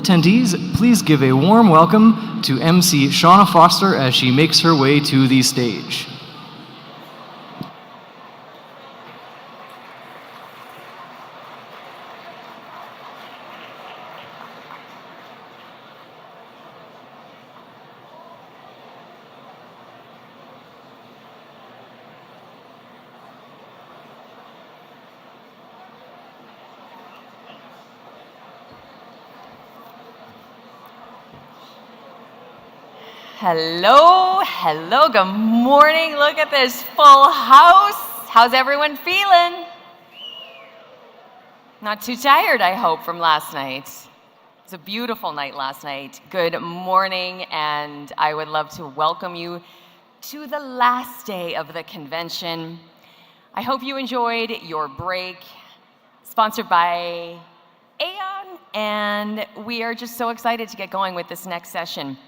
attendees, please give a warm welcome to MC Shauna Foster as she makes her way to the stage. Hello, good morning. Look at this full house. How's everyone feeling? Not too tired, I hope, from last night. It was a beautiful night last night. Good morning, and I would love to welcome you to the last day of the convention. I hope you enjoyed your break, sponsored by Aon, and we are just so excited to get going with this next session.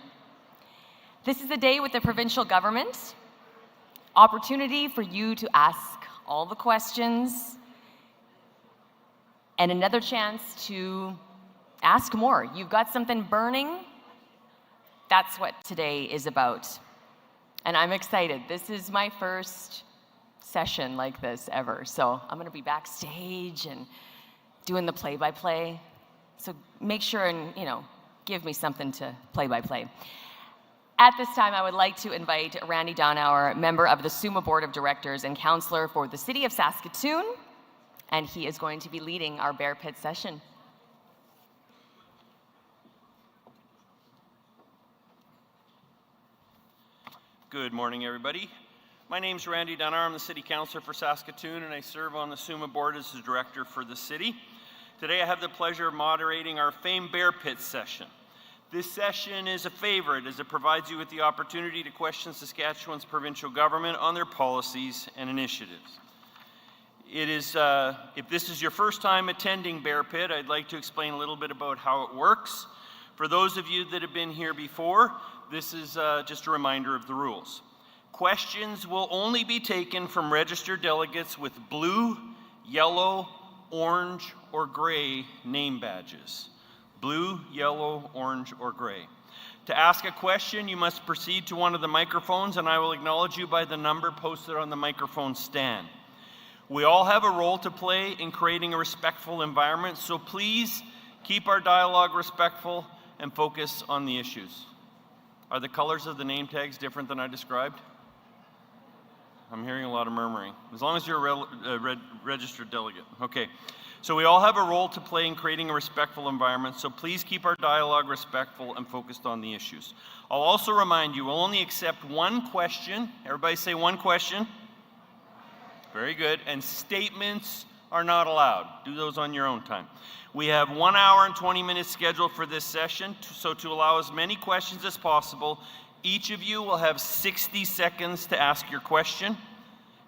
This is the day with the provincial government, opportunity for you to ask all the questions, and another chance to ask more. You've got something burning? That's what today is about. And I'm excited. This is my first session like this ever. So I'm gonna be backstage and doing the play-by-play. So make sure and, give me something to play-by-play. At this time, I would like to invite Randy Donauer, member of the SUMA Board of Directors and Councillor for the City of Saskatoon, and he is going to be leading our Bear Pit session. Good morning, everybody. My name's Randy Donauer. I'm the City Councillor for Saskatoon, and I serve on the SUMA Board as the Director for the City. Today, I have the pleasure of moderating our famed Bear Pit session. This session is a favorite as it provides you with the opportunity to question Saskatchewan's provincial government on their policies and initiatives. If this is your first time attending Bear Pit, I'd like to explain a little bit about how it works. For those of you that have been here before, this is just a reminder of the rules. Questions will only be taken from registered delegates with blue, yellow, orange, or gray name badges. Blue, yellow, orange, or gray. To ask a question, you must proceed to one of the microphones, and I will acknowledge you by the number posted on the microphone stand. We all have a role to play in creating a respectful environment, so please keep our dialogue respectful and focus on the issues. Are the colors of the name tags different than I described? I'm hearing a lot of murmuring. As long as you're a registered delegate. Okay. So we all have a role to play in creating a respectful environment, so please keep our dialogue respectful and focused on the issues. I'll also remind you, we'll only accept one question. Everybody say one question. Very good. And statements are not allowed. Do those on your own time. We have 1 hour and 20 minutes scheduled for this session, so to allow as many questions as possible, each of you will have 60 seconds to ask your question.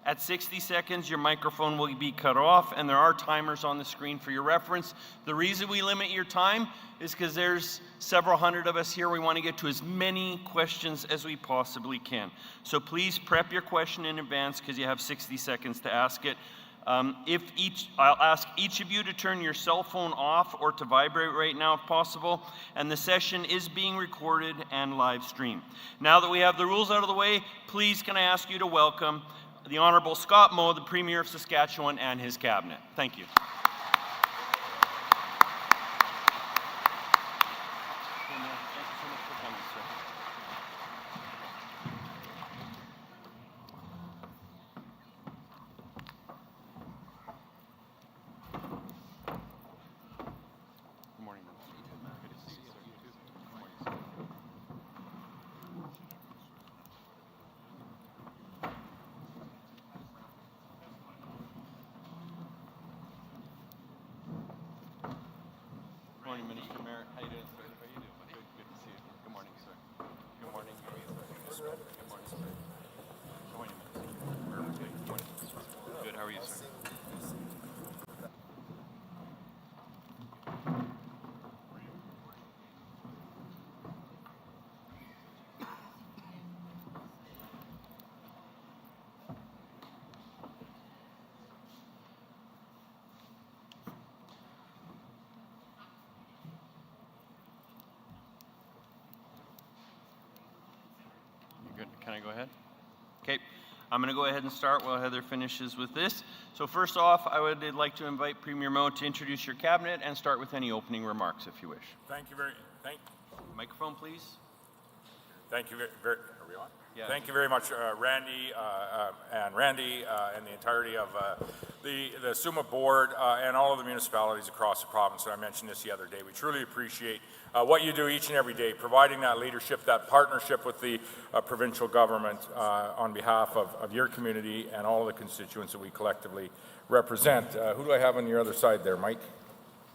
At 60 seconds, your microphone will be cut off, and there are timers on the screen for your reference. The reason we limit your time is because there's several hundred of us here. We want to get to as many questions as we possibly can. So please prep your question in advance because you have 60 seconds to ask it. I'll ask each of you to turn your cell phone off or to vibrate right now if possible, and the session is being recorded and live streamed. Now that we have the rules out of the way, please can I ask you to welcome the Honourable Scott Moe, the Premier of Saskatchewan, and his cabinet. Thank you. can I go ahead? Okay, I'm going to go ahead and start while Heather finishes with this. So first off, I would like to invite Premier Moe to introduce your cabinet and start with any opening remarks, if you wish. Thank you very. Microphone, please. Thank you very. Are we on? Yeah. Thank you very much, Randy and the entirety of the SUMA board and all of the municipalities across the province. And I mentioned this the other day. We truly appreciate what you do each and every day, providing that leadership, that partnership with the provincial government on behalf of your community and all of the constituents that we collectively represent. Who do I have on your other side there, Mike?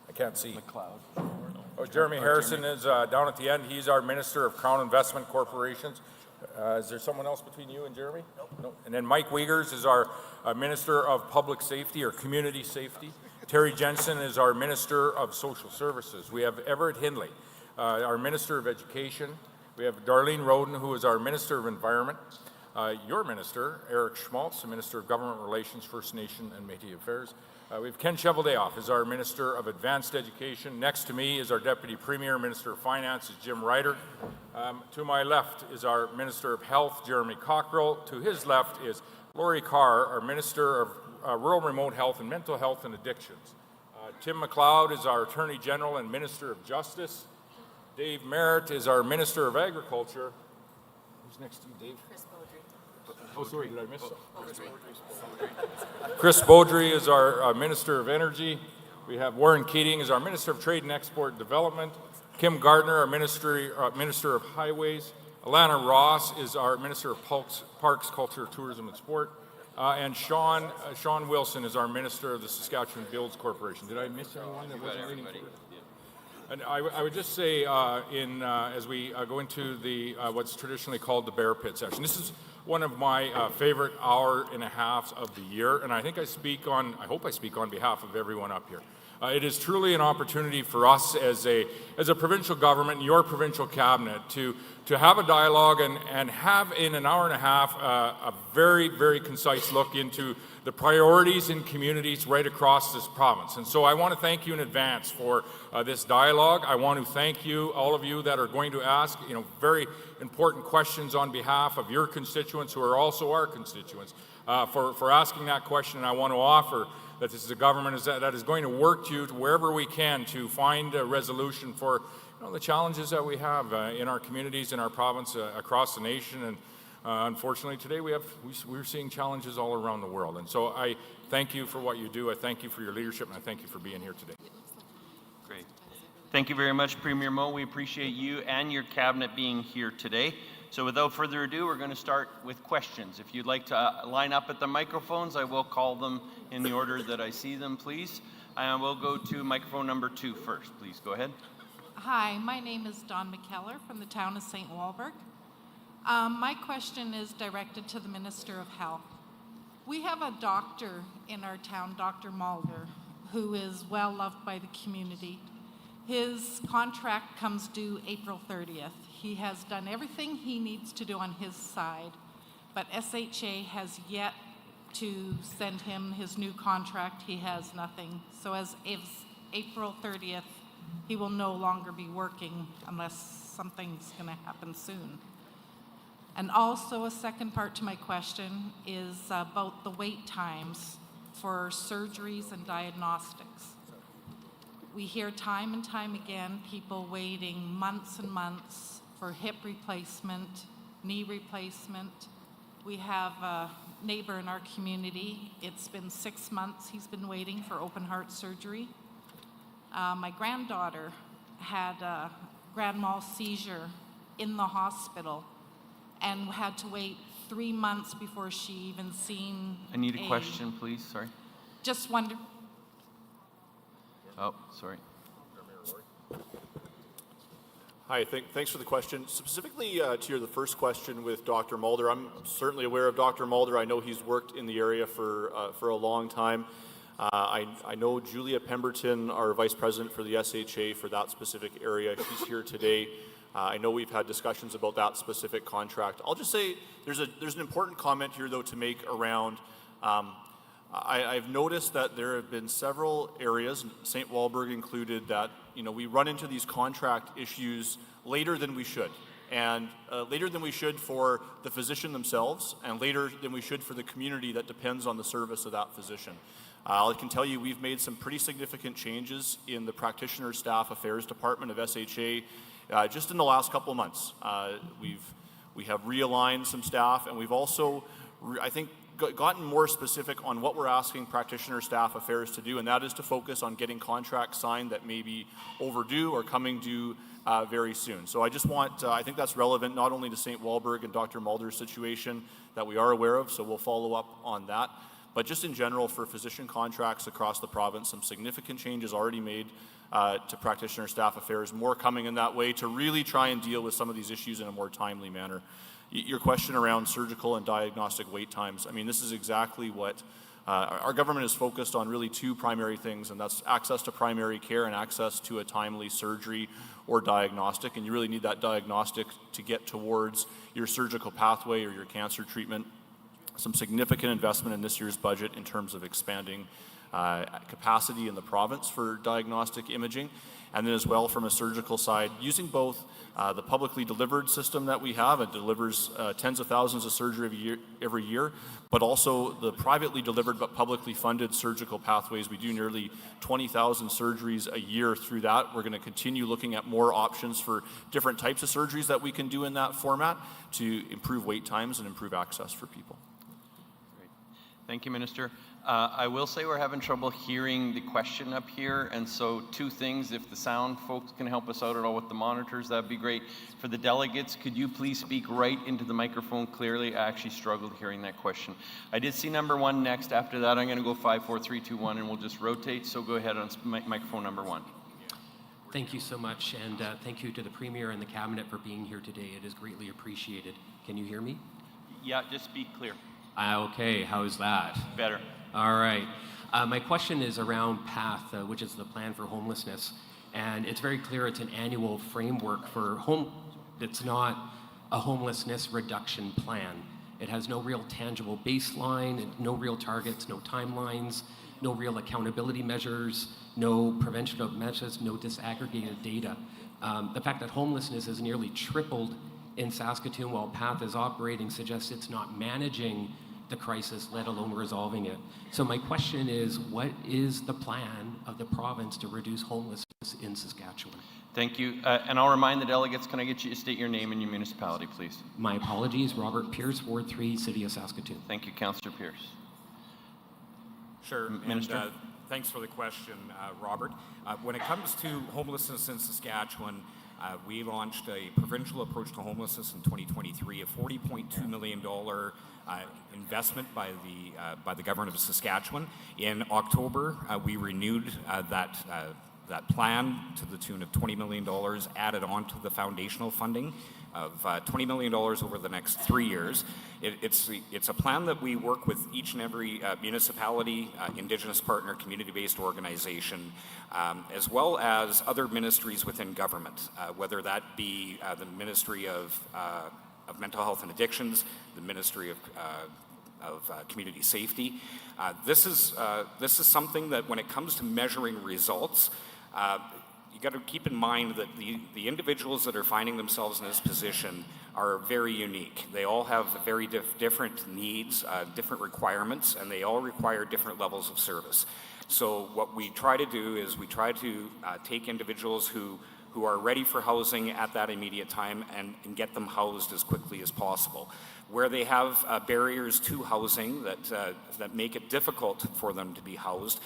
I can't see. McLeod. Oh, Jeremy Harrison is down at the end. He's our Minister of Crown Investment Corporations. Is there someone else between you and Jeremy? No. And then Mike Wiegers is our Minister of Public Safety or Community Safety. Terry Jensen is our Minister of Social Services. We have Everett Hindley, our Minister of Education. We have Darlene Roden, who is our Minister of Environment. Your Minister, Eric Schmaltz, the Minister of Government Relations, First Nation and Métis Affairs. We have Ken Cheveldayoff as our Minister of Advanced Education. Next to me is our Deputy Premier, Minister of Finance, is Jim Ryder. To my left is our Minister of Health, Jeremy Cockrell. To his left is Laurie Carr, our Minister of Rural Remote Health and Mental Health and Addictions. Tim McLeod is our Attorney General and Minister of Justice. Dave Merritt is our Minister of Agriculture. Who's next to you, Dave? Chris Beaudry. Oh, sorry, did I miss something? Chris Beaudry is our Minister of Energy. We have Warren Keating as our Minister of Trade and Export Development. Kim Gardner, our Minister of Highways. Alana Ross is our Minister of Parks, Culture, Tourism and Sport. And Sean Wilson is our Minister of the Saskatchewan Builds Corporation. Did I miss anyone that wasn't waiting for it? And I would just say, as we go into the what's traditionally called the Bear Pit session, this is one of my favorite hour and a half of the year, and I hope I speak on behalf of everyone up here. It is truly an opportunity for us as a provincial government, your provincial cabinet, to have a dialogue and have in an hour and a half a very, very concise look into the priorities in communities right across this province. And so I want to thank you in advance for this dialogue. I want to thank you, all of you that are going to ask, very important questions on behalf of your constituents who are also our constituents, for asking that question. And I want to offer that this is a government that is going to work to wherever we can to find a resolution for the challenges that we have in our communities, in our province, across the nation. And unfortunately today we're seeing challenges all around the world. And so I thank you for what you do. I thank you for your leadership, and I thank you for being here today. Great. Thank you very much, Premier Moe. We appreciate you and your cabinet being here today. So without further ado, we're going to start with questions. If you'd like to line up at the microphones, I will call them in the order that I see them, please. And we'll go to microphone number 2 first. Please go ahead. Hi, my name is Dawn McKellar from the town of St. Walburg. My question is directed to the Minister of Health. We have a doctor in our town, Dr. Mulder, who is well loved by the community. His contract comes due April 30th. He has done everything he needs to do on his side, but SHA has yet to send him his new contract. He has nothing. So as of April 30th, he will no longer be working unless something's going to happen soon. And also a second part to my question is about the wait times for surgeries and diagnostics. We hear time and time again people waiting months and months for hip replacement, knee replacement. We have a neighbor in our community. It's been 6 months he's been waiting for open heart surgery. My granddaughter had a grand mal seizure in the hospital and had to wait 3 months before she even seen I need a question, please. Sorry. Just wonder. Oh, sorry. Hi, thanks for the question. Specifically to the first question with Dr. Mulder, I'm certainly aware of Dr. Mulder. I know he's worked in the area for a long time. I know Julia Pemberton, our Vice President for the SHA for that specific area. She's here today. I know we've had discussions about that specific contract. I'll just say there's an important comment here, though, to make around I've noticed that there have been several areas, St. Walburg included, that we run into these contract issues later than we should. and later than we should for the physician themselves, and later than we should for the community that depends on the service of that physician. I can tell you we've made some pretty significant changes in the Practitioner Staff Affairs Department of SHA just in the last couple of months. We have realigned some staff, and we've also, I think, gotten more specific on what we're asking Practitioner Staff Affairs to do, and that is to focus on getting contracts signed that may be overdue or coming due very soon. So I just want, I think that's relevant not only to St. Walburg and Dr. Mulder's situation that we are aware of, so we'll follow up on that, but just in general for physician contracts across the province, some significant changes already made to Practitioner Staff Affairs, more coming in that way to really try and deal with some of these issues in a more timely manner. Your question around surgical and diagnostic wait times, I mean, this is exactly what our government is focused on, really two primary things, and that's access to primary care and access to a timely surgery or diagnostic, and you really need that diagnostic to get towards your surgical pathway or your cancer treatment. Some significant investment in this year's budget in terms of expanding capacity in the province for diagnostic imaging, and then as well from a surgical side, using both the publicly delivered system that we have, it delivers tens of thousands of surgery every year, but also the privately delivered but publicly funded surgical pathways. We do nearly 20,000 surgeries a year through that. We're going to continue looking at more options for different types of surgeries that we can do in that format to improve wait times and improve access for people. Thank you, Minister. I will say we're having trouble hearing the question up here, and so two things. If the sound folks can help us out at all with the monitors, that'd be great. For the delegates, could you please speak right into the microphone clearly? I actually struggled hearing that question. I did see number one next. After that, I'm going to go 5, 4, 3, 2, 1, and we'll just rotate. So go ahead on microphone number one. Thank you so much, and thank you to the Premier and the Cabinet for being here today. It is greatly appreciated. Can you hear me? Yeah, just speak clear. Okay, how's that? Better. All right. My question is around PATH, which is the Plan for Homelessness. And it's very clear it's an annual framework for it's not a homelessness reduction plan. It has no real tangible baseline, no real targets, no timelines, no real accountability measures, no preventative measures, no disaggregated data. The fact that homelessness has nearly tripled in Saskatoon while PATH is operating suggests it's not managing the crisis, let alone resolving it. So my question is, what is the plan of the province to reduce homelessness in Saskatchewan? Thank you. And I'll remind the delegates, can I get you to state your name and your municipality, please? My apologies, Robert Pierce, Ward 3, City of Saskatoon. Thank you, Councillor Pierce. Sure, Minister. and thanks for the question, Robert. When it comes to homelessness in Saskatchewan, we launched a provincial approach to homelessness in 2023, a $40.2 million investment by the government of Saskatchewan. In October, we renewed that plan to the tune of $20 million, added on to the foundational funding of $20 million over the next 3 years. It's a plan that we work with each and every municipality, Indigenous partner, community-based organization, as well as other ministries within government, whether that be the Ministry of Mental Health and Addictions, the Ministry of Community Safety. This is something that when it comes to measuring results, you got to keep in mind that the individuals that are finding themselves in this position are very unique. They all have very different needs, different requirements, and they all require different levels of service. So what we try to do is we try to take individuals who are ready for housing at that immediate time and get them housed as quickly as possible. Where they have barriers to housing that make it difficult for them to be housed,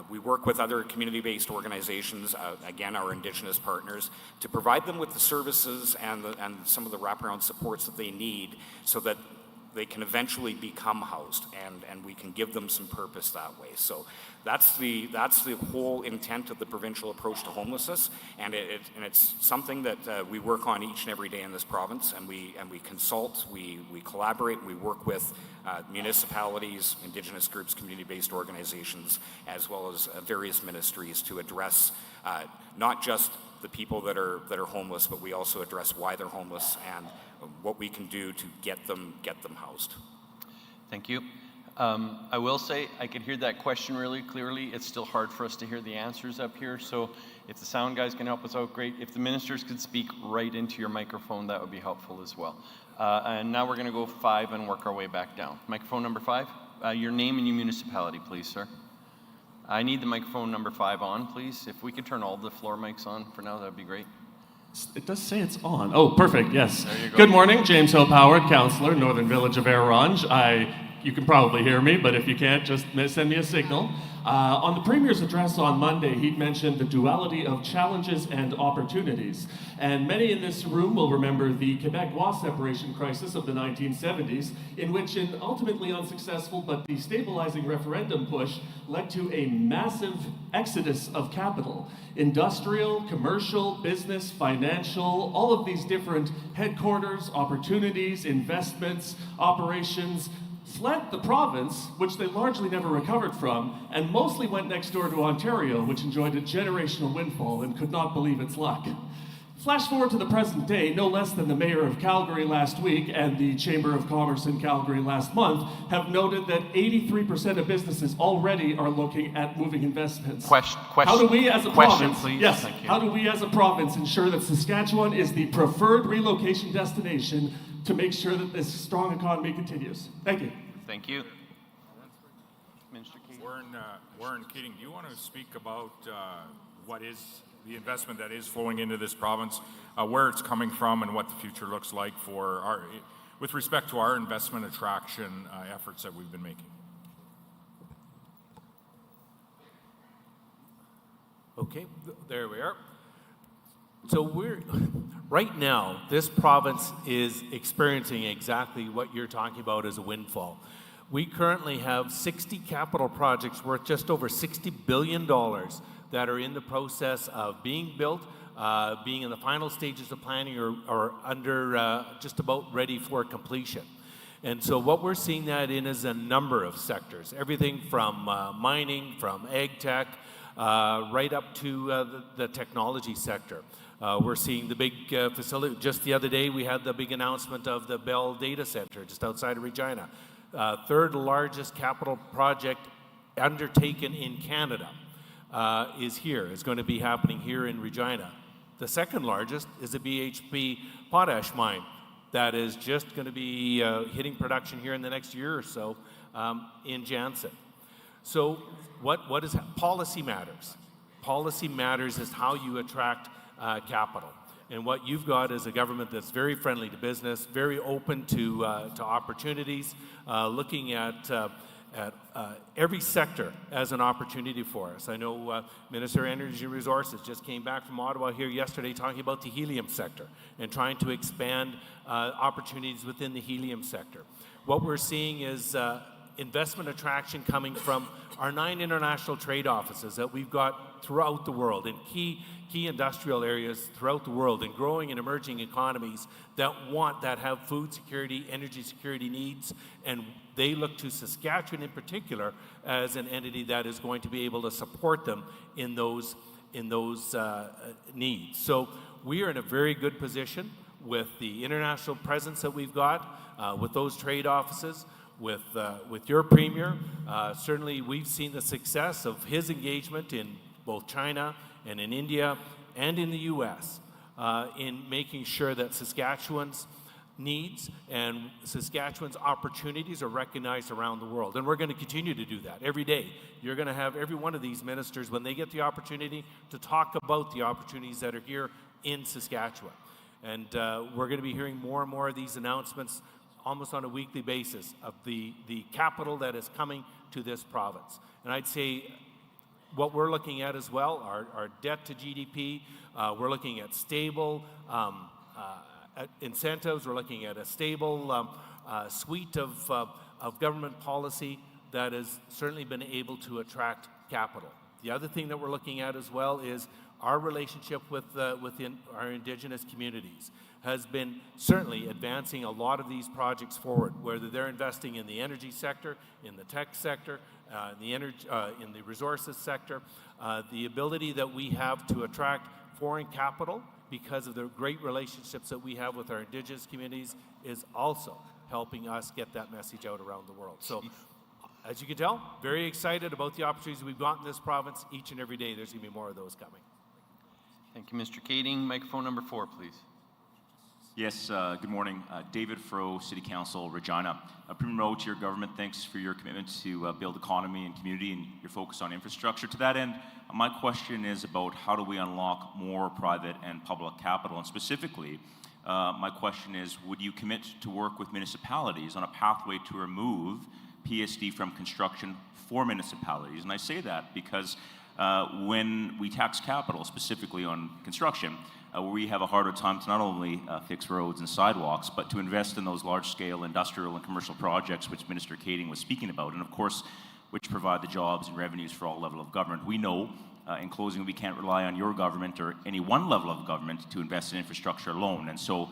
we work with other community-based organizations, again, our Indigenous partners, to provide them with the services and some of the wraparound supports that they need so that they can eventually become housed, and we can give them some purpose that way. So that's the whole intent of the provincial approach to homelessness, and it's something that we work on each and every day in this province, and we consult, we collaborate, and we work with municipalities, Indigenous groups, community-based organizations, as well as various ministries to address not just the people that are homeless, but we also address why they're homeless and what we can do to get them housed. Thank you. I will say I can hear that question really clearly. It's still hard for us to hear the answers up here, so if the sound guys can help us out, great. If the ministers could speak right into your microphone, that would be helpful as well. And now we're going to go 5 and work our way back down. Microphone number 5. Your name and your municipality, please, sir. I need the microphone number 5 on, please. If we could turn all the floor mics on for now, that would be great. It does say it's on. Oh, perfect, yes. There you go. Good morning, James Hill Howard, Councillor, Northern Village of Arange. You can probably hear me, but if you can't, just send me a signal. On the Premier's address on Monday, he mentioned the duality of challenges and opportunities. And many in this room will remember the Quebecois separation crisis of the 1970s, in which an ultimately unsuccessful but destabilizing referendum push led to a massive exodus of capital. Industrial, commercial, business, financial, all of these different headquarters, opportunities, investments, operations, fled the province, which they largely never recovered from, and mostly went next door to Ontario, which enjoyed a generational windfall and could not believe its luck. Flash forward to the present day, no less than the Mayor of Calgary last week and the Chamber of Commerce in Calgary last month have noted that 83% of businesses already are looking at moving investments. How do we as a province, please? yes, Thank you. how do we as a province ensure that Saskatchewan is the preferred relocation destination to make sure that this strong economy continues? Thank you. Thank you. Minister Keating. Warren Keating, do you want to speak about what is the investment that is flowing into this province, where it's coming from, and what the future looks like for with respect to our investment attraction efforts that we've been making? Okay, there we are. So right now, this province is experiencing exactly what you're talking about as a windfall. We currently have 60 capital projects worth just over $60 billion that are in the process of being built, being in the final stages of planning or under just about ready for completion. And so what we're seeing that in is a number of sectors, everything from mining, from ag tech, right up to the technology sector. We're seeing the big facility. Just the other day, we had the big announcement of the Bell Data Center just outside of Regina. Third largest capital project undertaken in Canada is here. It's going to be happening here in Regina. The second largest is the BHP potash mine that is just going to be hitting production here in the next year or so in Jansen. So what is policy matters? Policy matters is how you attract capital. And what you've got is a government that's very friendly to business, very open to opportunities, looking at every sector as an opportunity for us. I know Minister of Energy and Resources just came back from Ottawa here yesterday talking about the helium sector and trying to expand opportunities within the helium sector. What we're seeing is investment attraction coming from our 9 international trade offices that we've got throughout the world in key industrial areas throughout the world and growing and emerging economies that have food security, energy security needs, and they look to Saskatchewan in particular as an entity that is going to be able to support them in those needs. So we are in a very good position with the international presence that we've got, with those trade offices, with your Premier. Certainly we've seen the success of his engagement in both China and in India and in the U.S. In making sure that Saskatchewan's needs and Saskatchewan's opportunities are recognized around the world. And we're going to continue to do that every day. You're going to have every one of these ministers, when they get the opportunity, to talk about the opportunities that are here in Saskatchewan. And we're going to be hearing more and more of these announcements almost on a weekly basis of the capital that is coming to this province. And I'd say what we're looking at as well, our debt to GDP, we're looking at stable incentives, we're looking at a stable suite of government policy that has certainly been able to attract capital. The other thing that we're looking at as well is our relationship within our Indigenous communities has been certainly advancing a lot of these projects forward, whether they're investing in the energy sector, in the tech sector, in the resources sector. The ability that we have to attract foreign capital because of the great relationships that we have with our Indigenous communities is also helping us get that message out around the world. So as you can tell, very excited about the opportunities we've got in this province. Each and every day, there's going to be more of those coming. Thank you, Mr. Kading. Microphone number 4, please. Yes, good morning. David Fro, City Council, Regina. Premier Roach, your government, thanks for your commitment to build economy and community and your focus on infrastructure. To that end, my question is about how do we unlock more private and public capital? And specifically, my question is, would you commit to work with municipalities on a pathway to remove PSD from construction for municipalities? And I say that because when we tax capital, specifically on construction, we have a harder time to not only fix roads and sidewalks, but to invest in those large-scale industrial and commercial projects which Minister Kading was speaking about, and of course, which provide the jobs and revenues for all levels of government. We know, in closing, we can't rely on your government or any one level of government to invest in infrastructure alone, and so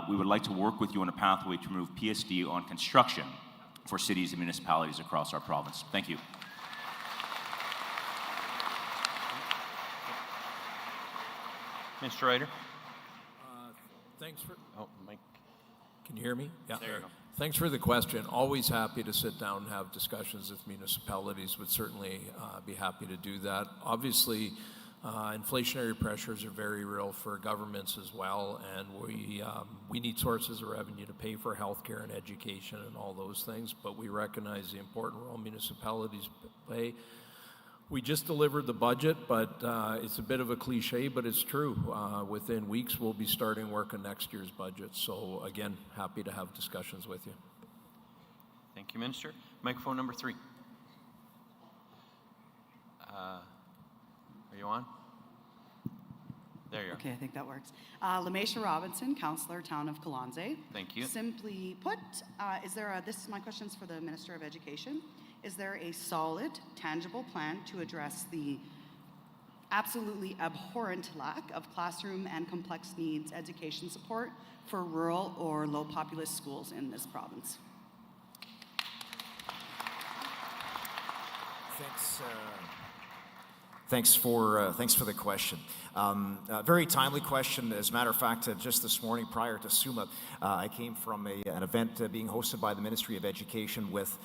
we would like to work with you on a pathway to remove PSD on construction for cities and municipalities across our province. Thank you. Mr. Ryder. Thanks for. Oh, Mike. Can you hear me? Yeah. There you go. Thanks for the question. Always happy to sit down and have discussions with municipalities. Would certainly be happy to do that. Obviously, inflationary pressures are very real for governments as well, and we need sources of revenue to pay for healthcare and education and all those things. But we recognize the important role municipalities play. We just delivered the budget, but it's a bit of a cliche, but it's true. Within weeks, we'll be starting work on next year's budget. So again, happy to have discussions with you. Thank you, Minister. Microphone number 3. Are you on? There you are. Okay, I think that works. Lamesha Robinson, Councillor, Town of Kalonze. Thank you. Simply put, this is my questions for the Minister of Education. Is there a solid, tangible plan to address the absolutely abhorrent lack of classroom and complex needs education support for rural or low populous schools in this province? Thanks for the question. Very timely question. As a matter of fact, just this morning prior to SUMA, I came from an event being hosted by the Ministry of Education with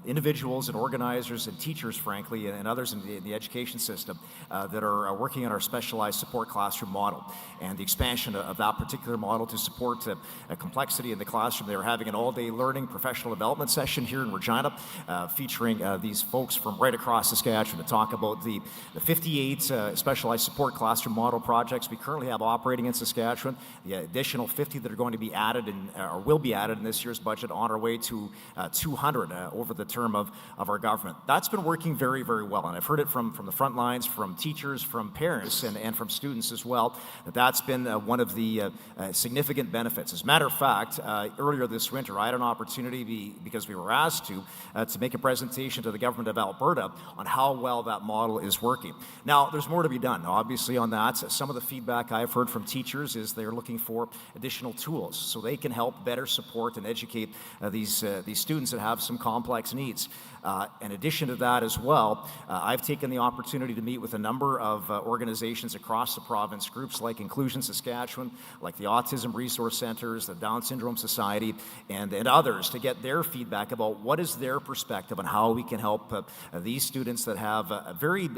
individuals and organizers and teachers, frankly, and others in the education system that are working on our specialized support classroom model and the expansion of that particular model to support a complexity in the classroom. They were having an all-day learning professional development session here in Regina featuring these folks from right across Saskatchewan to talk about the 58 specialized support classroom model projects we currently have operating in Saskatchewan, the additional 50 that are going to be added or will be added in this year's budget, on our way to 200 over the term of our government. That's been working very, very well, and I've heard it from the front lines, from teachers, from parents, and from students as well, that's been one of the significant benefits. As a matter of fact, earlier this winter, I had an opportunity, because we were asked to make a presentation to the government of Alberta on how well that model is working. Now, there's more to be done, obviously, on that. Some of the feedback I've heard from teachers is they're looking for additional tools so they can help better support and educate these students that have some complex needs. In addition to that as well, I've taken the opportunity to meet with a number of organizations across the province, groups like Inclusion Saskatchewan, like the Autism Resource Centers, the Down Syndrome Society, and others, to get their feedback about what is their perspective on how we can help these students that have a very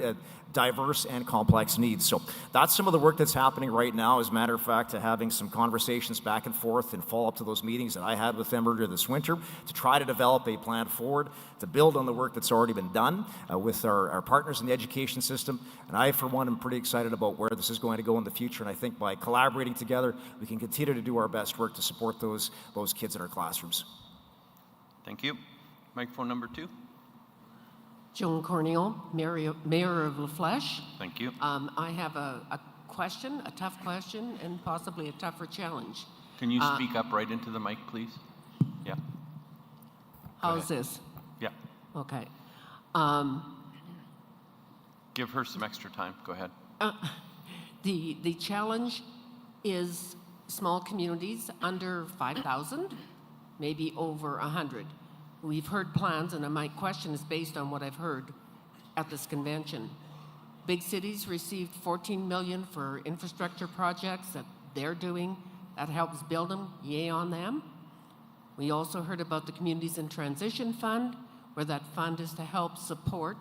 diverse and complex needs. So that's some of the work that's happening right now. As a matter of fact, having some conversations back and forth and follow up to those meetings that I had with them earlier this winter to try to develop a plan forward, to build on the work that's already been done with our partners in the education system. And I, for one, am pretty excited about where this is going to go in the future. And I think by collaborating together, we can continue to do our best work to support those kids in our classrooms. Thank you. Microphone number 2. Joan Corneal, Mayor of La Flèche. Thank you. I have a question, a tough question, and possibly a tougher challenge. Can you speak up right into the mic, please? Yeah. How's this? Yeah. Okay. Give her some extra time. Go ahead. The challenge is small communities under 5,000, maybe over 100. We've heard plans, and my question is based on what I've heard at this convention. Big cities received $14 million for infrastructure projects that they're doing. That helps build them. Yay on them. We also heard about the Communities in Transition Fund, where that fund is to help support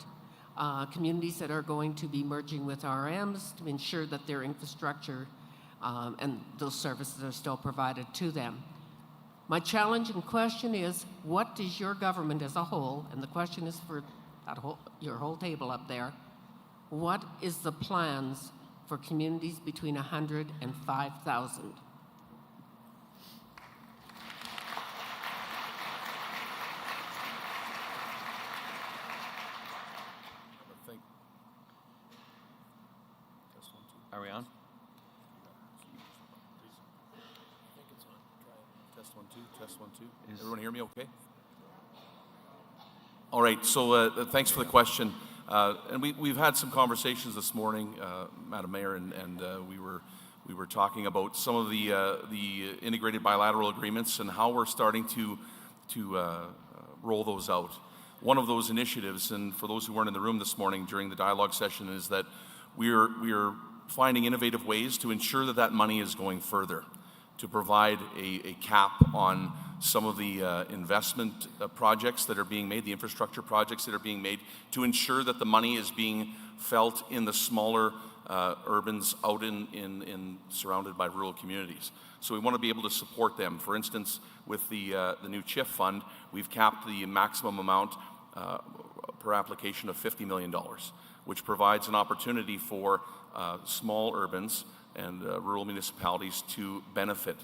communities that are going to be merging with RMs to ensure that their infrastructure and those services are still provided to them. My challenge and question is, what does your government as a whole, and the question is for your whole table up there, what is the plans for communities between 100 and 5,000? Are we on? Test 1 2. Test 1 2. Everyone hear me okay? All right, so thanks for the question. And we've had some conversations this morning, Madam Mayor, and we were talking about some of the integrated bilateral agreements and how we're starting to roll those out. One of those initiatives, and for those who weren't in the room this morning during the dialogue session, is that we are finding innovative ways to ensure that that money is going further, to provide a cap on some of the investment projects that are being made, the infrastructure projects that are being made, to ensure that the money is being felt in the smaller urbans out in surrounded by rural communities. So we want to be able to support them. For instance, with the new CHIF fund, we've capped the maximum amount per application of $50 million, which provides an opportunity for small urbans and rural municipalities to benefit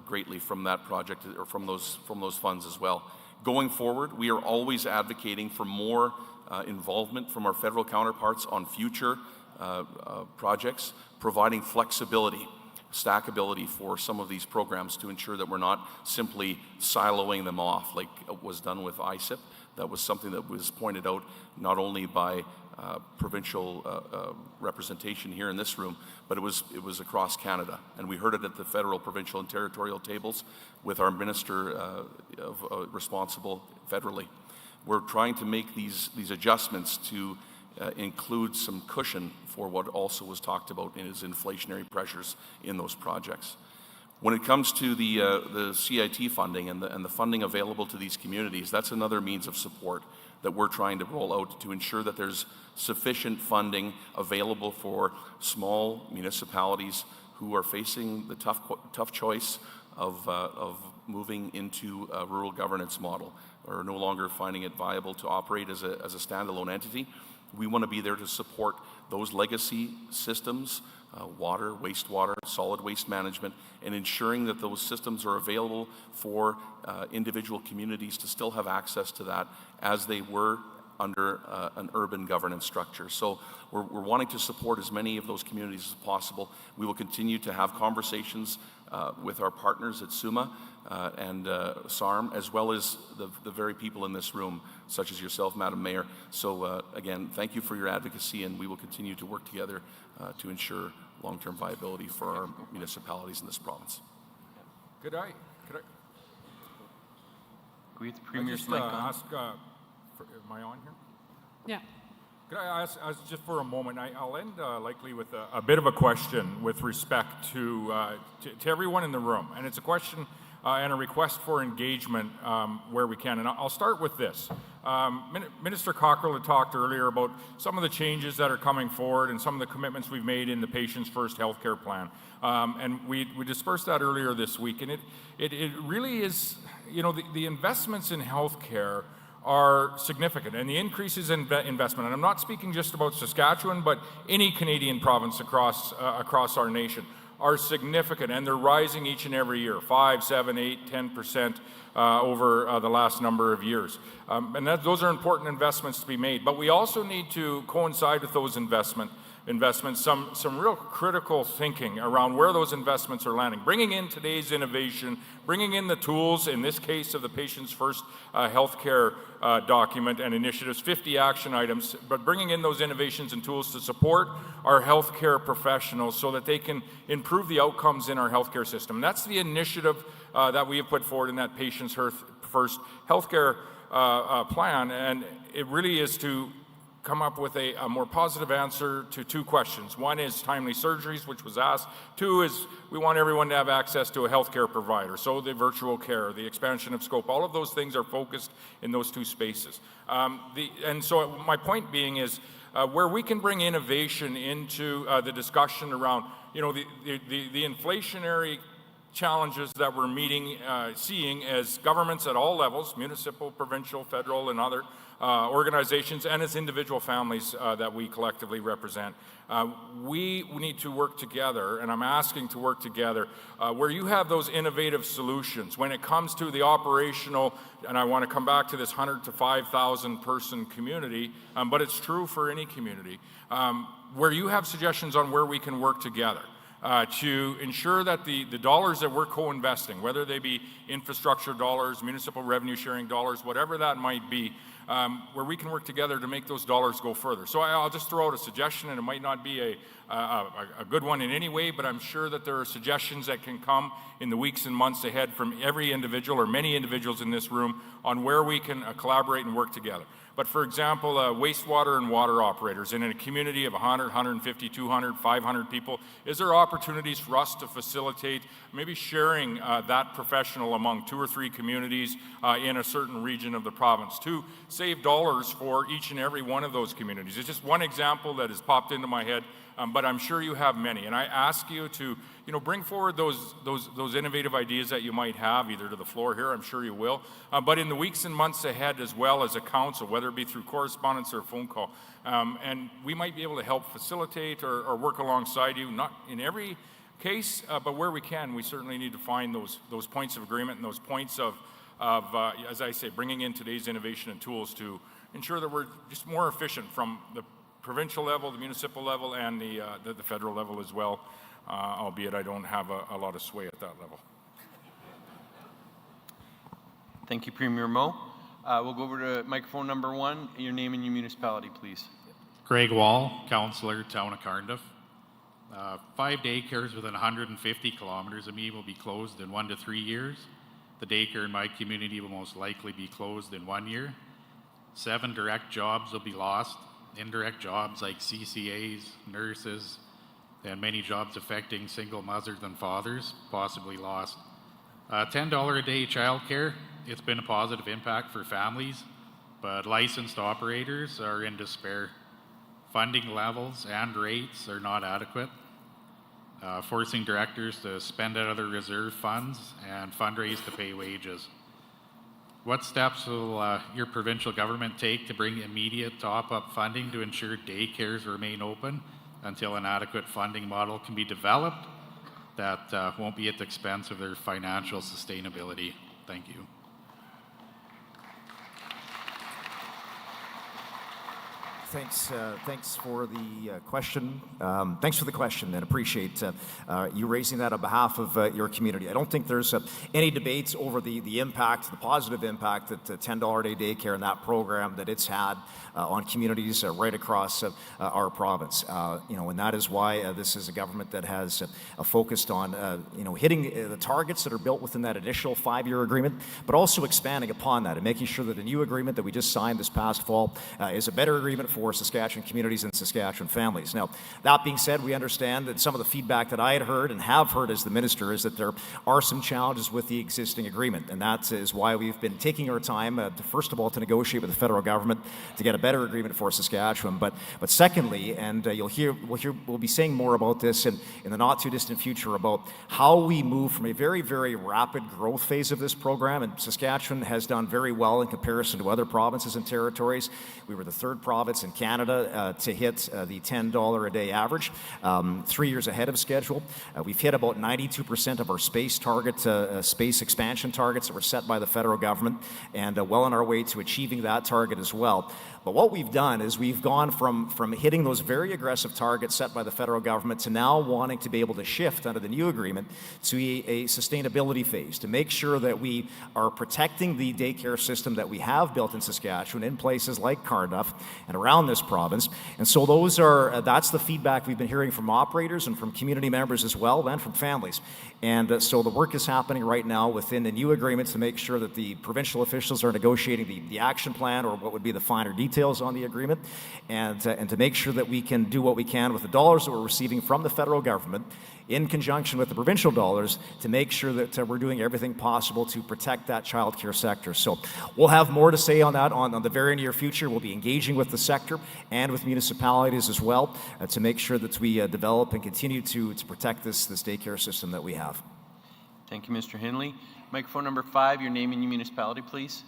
greatly from that project or from those funds as well. Going forward, we are always advocating for more involvement from our federal counterparts on future projects, providing flexibility, stackability for some of these programs to ensure that we're not simply siloing them off like was done with ISIP. That was something that was pointed out not only by provincial representation here in this room, but it was across Canada, and we heard it at the federal, provincial, and territorial tables with our minister responsible federally. We're trying to make these adjustments to include some cushion for what also was talked about in his inflationary pressures in those projects. When it comes to the CIT funding and the funding available to these communities, that's another means of support that we're trying to roll out to ensure that there's sufficient funding available for small municipalities who are facing the tough choice of moving into a rural governance model or no longer finding it viable to operate as a standalone entity. We want to be there to support those legacy systems, water, wastewater, solid waste management, and ensuring that those systems are available for individual communities to still have access to that as they were under an urban governance structure. So we're wanting to support as many of those communities as possible. We will continue to have conversations with our partners at SUMA and SARM, as well as the very people in this room, such as yourself, Madam Mayor. So again, thank you for your advocacy, and we will continue to work together to ensure long-term viability for our municipalities in this province. Could I get the Premier's mic on? Ask, am I on here? Yeah. Could I ask just for a moment? I'll end likely with a bit of a question with respect to everyone in the room, and it's a question and a request for engagement where we can. And I'll start with this. Minister Cockrell had talked earlier about some of the changes that are coming forward and some of the commitments we've made in the Patients First healthcare plan. And we dispersed that earlier this week. And it really is, you know, the investments in healthcare are significant, and the increases in investment, and I'm not speaking just about Saskatchewan, but any Canadian province across our nation, are significant, and they're rising each and every year, 5, 7, 8, 10% over the last number of years. And those are important investments to be made, but we also need to coincide with those investments some real critical thinking around where those investments are landing, bringing in today's innovation, bringing in the tools, in this case of the Patients First healthcare document and initiatives, 50 action items, but bringing in those innovations and tools to support our healthcare professionals so that they can improve the outcomes in our healthcare system. And that's the initiative that we have put forward in that Patients First healthcare plan, and it really is to come up with a more positive answer to two questions. One is timely surgeries, which was asked. Two is we want everyone to have access to a healthcare provider. So the virtual care, the expansion of scope, all of those things are focused in those two spaces. And so my point being is where we can bring innovation into the discussion around, the inflationary challenges that we're seeing as governments at all levels, municipal, provincial, federal, and other organizations, and as individual families that we collectively represent. We need to work together, and I'm asking to work together, where you have those innovative solutions when it comes to the operational, and I want to come back to this 100 to 5,000 person community, but it's true for any community, where you have suggestions on where we can work together. To ensure that the dollars that we're co-investing, whether they be infrastructure dollars, municipal revenue sharing dollars, whatever that might be, where we can work together to make those dollars go further. So I'll just throw out a suggestion, and it might not be a good one in any way, but I'm sure that there are suggestions that can come in the weeks and months ahead from every individual or many individuals in this room on where we can collaborate and work together. But for example, wastewater and water operators in a community of 100, 150, 200, 500 people, is there opportunities for us to facilitate maybe sharing that professional among 2 or 3 communities in a certain region of the province to save dollars for each and every one of those communities? It's just one example that has popped into my head, but I'm sure you have many. And I ask you to bring forward those innovative ideas that you might have, either to the floor here, I'm sure you will, but in the weeks and months ahead as well as a council, whether it be through correspondence or a phone call. And we might be able to help facilitate or work alongside you, not in every case, but where we can, we certainly need to find those points of agreement and those points of, as I say, bringing in today's innovation and tools to ensure that we're just more efficient from the provincial level, the municipal level, and the federal level as well. Albeit I don't have a lot of sway at that level. Thank you, Premier Moe. We'll go over to microphone number 1. Your name and your municipality, please. Craig Wall, Councillor, Town of Cardiff. 5 daycares within 150 kilometers of me will be closed in 1 to 3 years. The daycare in my community will most likely be closed in 1 year. 7 direct jobs will be lost. Indirect jobs like CCAs, nurses, and many jobs affecting single mothers and fathers, possibly lost. $10 a day childcare, it's been a positive impact for families, but licensed operators are in despair. Funding levels and rates are not adequate, forcing directors to spend out of their reserve funds and fundraise to pay wages. What steps will your provincial government take to bring immediate top-up funding to ensure daycares remain open until an adequate funding model can be developed that won't be at the expense of their financial sustainability? Thank you. Thanks for the question. Thanks for the question, and appreciate you raising that on behalf of your community. I don't think there's any debates over the impact, the positive impact that $10 a day daycare and that program that it's had on communities right across our province. And that is why this is a government that has focused on hitting the targets that are built within that initial 5-year agreement, but also expanding upon that and making sure that the new agreement that we just signed this past fall is a better agreement for Saskatchewan communities and Saskatchewan families. Now, that being said, we understand that some of the feedback that I had heard and have heard as the minister is that there are some challenges with the existing agreement, and that is why we've been taking our time, first of all, to negotiate with the federal government to get a better agreement for Saskatchewan, but secondly, and we'll be saying more about this in the not too distant future about how we move from a very, very rapid growth phase of this program, and Saskatchewan has done very well in comparison to other provinces and territories. We were the 3rd province in Canada to hit the $10 a day average, 3 years ahead of schedule. We've hit about 92% of our space target, space expansion targets that were set by the federal government, and well on our way to achieving that target as well. But what we've done is we've gone from hitting those very aggressive targets set by the federal government to now wanting to be able to shift under the new agreement to a sustainability phase to make sure that we are protecting the daycare system that we have built in Saskatchewan in places like Cardiff and around around this province. And so that's the feedback we've been hearing from operators and from community members as well, and from families. And so the work is happening right now within the new agreements to make sure that the provincial officials are negotiating the action plan, or what would be the finer details on the agreement, and to make sure that we can do what we can with the dollars that we're receiving from the federal government in conjunction with the provincial dollars to make sure that we're doing everything possible to protect that child care sector. So we'll have more to say on that on the very near future. We'll be engaging with the sector and with municipalities as well to make sure that we develop and continue to protect this daycare system that we have. Thank you, Mr. Henley. Microphone number 5, your name and your municipality, please.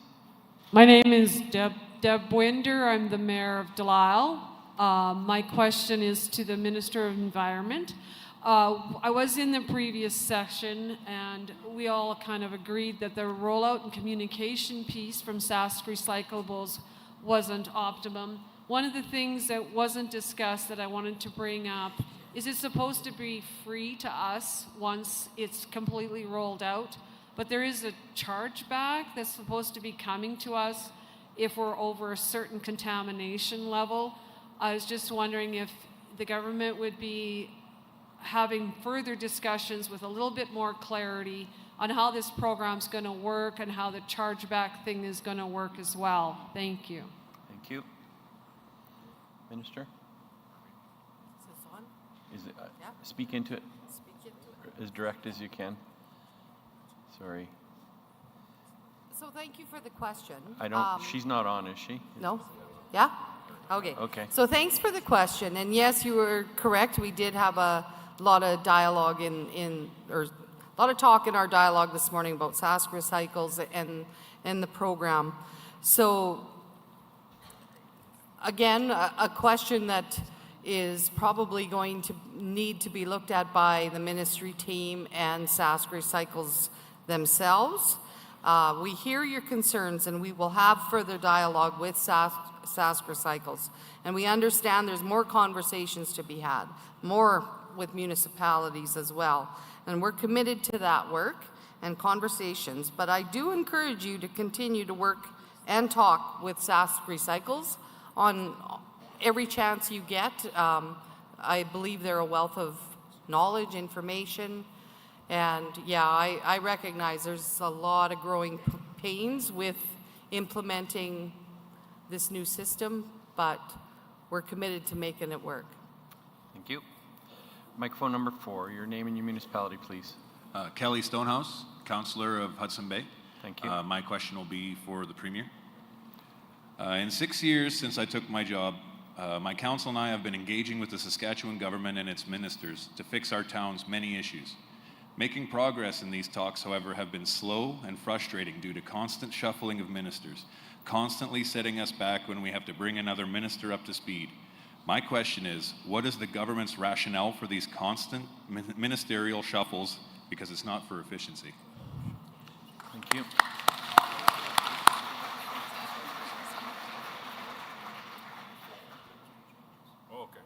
My name is Deb Winder. I'm the mayor of Delisle. My question is to the Minister of Environment. I was in the previous session, and we all kind of agreed that the rollout and communication piece from Sask Recyclables wasn't optimum. One of the things that wasn't discussed that I wanted to bring up is it's supposed to be free to us once it's completely rolled out, but there is a chargeback that's supposed to be coming to us if we're over a certain contamination level. I was just wondering if the government would be having further discussions with a little bit more clarity on how this program's going to work and how the chargeback thing is going to work as well. Thank you. Thank you. Minister? Is this on? Is it, Yeah. Speak into it. Speak into it. As direct as you can. Sorry. So thank you for the question. I don't, she's not on, is she? No? Yeah? Okay. Okay. So thanks for the question. And yes, you were correct. We did have a lot of dialogue or a lot of talk in our dialogue this morning about Sask Recycles and the program. So again, a question that is probably going to need to be looked at by the ministry team and Sask Recycles themselves. We hear your concerns, and we will have further dialogue with Sask Recycles. And we understand there's more conversations to be had, more with municipalities as well. And we're committed to that work and conversations. But I do encourage you to continue to work and talk with Sask Recycles on every chance you get. I believe they're a wealth of knowledge, information, and yeah, I recognize there's a lot of growing pains with implementing this new system, but we're committed to making it work. Thank you. Microphone number 4, your name and your municipality, please. Kelly Stonehouse, Councillor of Hudson Bay. Thank you. My question will be for the Premier. In 6 years since I took my job, my council and I have been engaging with the Saskatchewan government and its ministers to fix our town's many issues. Making progress in these talks, however, have been slow and frustrating due to constant shuffling of ministers, constantly setting us back when we have to bring another minister up to speed. My question is, what is the government's rationale for these constant ministerial shuffles? Because it's not for efficiency. Thank you. Oh, okay.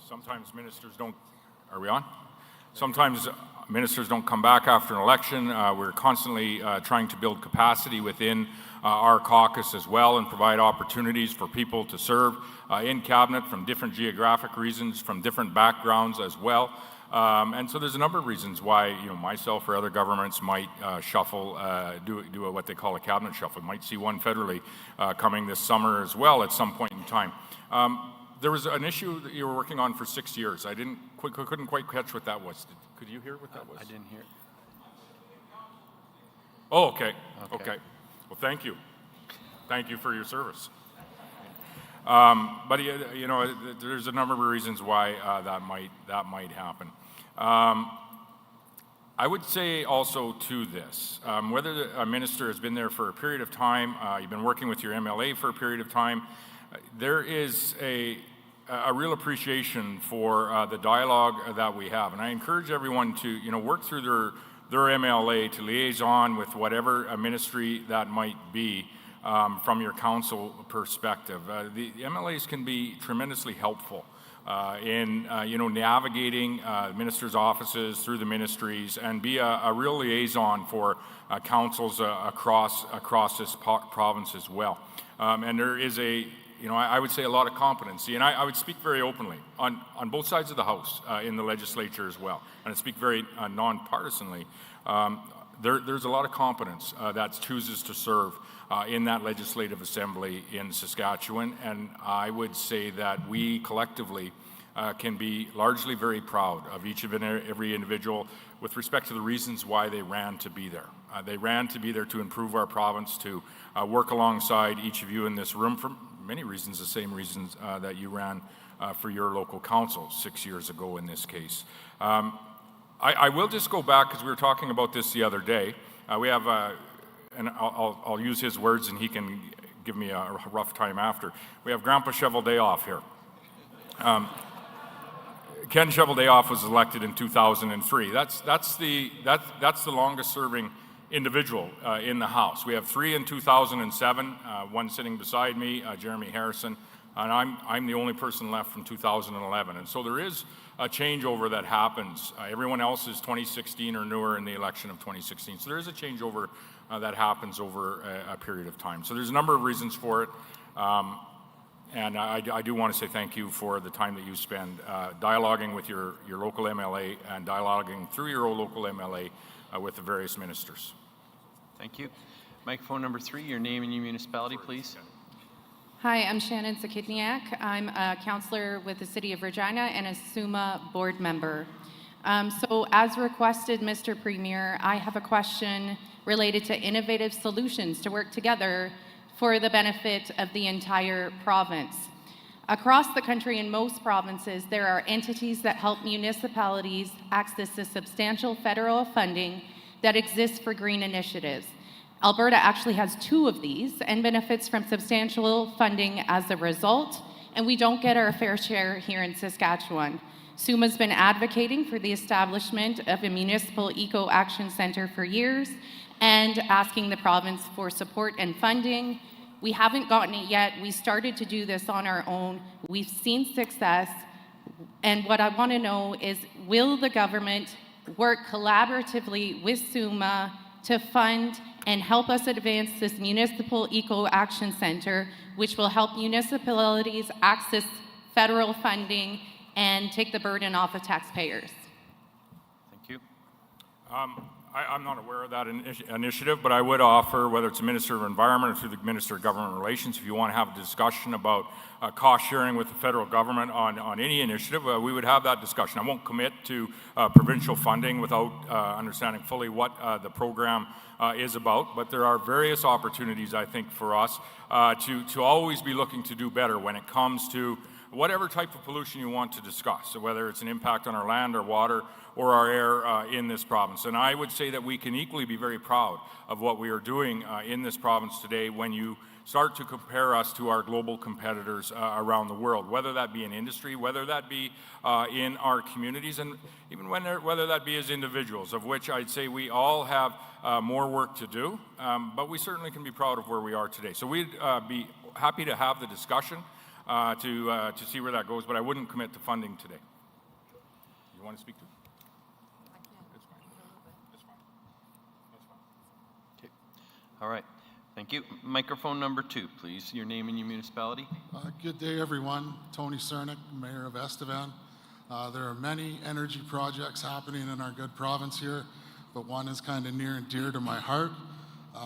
Sometimes ministers don't. Are we on? Sometimes ministers don't come back after an election. We're constantly trying to build capacity within our caucus as well and provide opportunities for people to serve in cabinet from different geographic reasons, from different backgrounds as well. And so there's a number of reasons why myself or other governments might shuffle, do what they call a cabinet shuffle. We might see one federally coming this summer as well at some point in time. There was an issue that you were working on for 6 years. I couldn't quite catch what that was. Could you hear what that was? I didn't hear. Oh, okay. Okay. Well, thank you. Thank you for your service. But there's a number of reasons why that might happen. I would say also to this, whether a minister has been there for a period of time, you've been working with your MLA for a period of time, there is a real appreciation for the dialogue that we have. And I encourage everyone to work through their MLA to liaison with whatever ministry that might be from your council perspective. The MLAs can be tremendously helpful in navigating ministers' offices through the ministries and be a real liaison for councils across this province as well. And there is I would say a lot of competency, and I would speak very openly on both sides of the House in the legislature as well, and I speak very non-partisanly. There's a lot of competence that chooses to serve in that legislative assembly in Saskatchewan, and I would say that we collectively can be largely very proud of each of every individual with respect to the reasons why they ran to be there. They ran to be there to improve our province, to work alongside each of you in this room for many reasons, the same reasons that you ran for your local council 6 years ago in this case. I will just go back, because we were talking about this the other day. We have, and I'll use his words and he can give me a rough time after. We have Grandpa Shovel-Day-Off here. Ken Shovel-Day-Off was elected in 2003. That's the longest serving individual in the House. We have 3 in 2007, one sitting beside me, Jeremy Harrison, and I'm the only person left from 2011. And so there is a changeover that happens. Everyone else is 2016 or newer in the election of 2016. So there is a changeover that happens over a period of time. So there's a number of reasons for it. And I do want to say thank you for the time that you spend dialoguing with your local MLA and dialoguing through your local MLA with the various ministers. Thank you. Microphone number 3, your name and your municipality, please. Hi, I'm Shannon Sakitniak. I'm a councillor with the City of Regina and a SUMA board member. So as requested, Mr. Premier, I have a question related to innovative solutions to work together for the benefit of the entire province. Across the country in most provinces, there are entities that help municipalities access the substantial federal funding that exists for green initiatives. Alberta actually has 2 of these and benefits from substantial funding as a result, and we don't get our fair share here in Saskatchewan. SUMA's been advocating for the establishment of a municipal eco-action centre for years and asking the province for support and funding. We haven't gotten it yet. We started to do this on our own. We've seen success. And what I want to know is, will the government work collaboratively with SUMA to fund and help us advance this municipal eco-action centre, which will help municipalities access federal funding and take the burden off of taxpayers? Thank you. I'm not aware of that initiative, but I would offer, whether it's the Minister of Environment or through the Minister of Government Relations, if you want to have a discussion about cost sharing with the federal government on any initiative, we would have that discussion. I won't commit to provincial funding without understanding fully what the program is about, but there are various opportunities, I think, for us to always be looking to do better when it comes to whatever type of pollution you want to discuss, so whether it's an impact on our land or water or our air in this province. And I would say that we can equally be very proud of what we are doing in this province today when you start to compare us to our global competitors around the world, whether that be in industry, whether that be in our communities, and even whether that be as individuals, of which I'd say we all have more work to do, but we certainly can be proud of where we are today. So we'd be happy to have the discussion to see where that goes, but I wouldn't commit to funding today. You want to speak to it? All right. Thank you. Microphone number 2, please. Your name and your municipality. Good day, everyone. Tony Cernick, Mayor of Estevan. There are many energy projects happening in our good province here, but one is kind of near and dear to my heart.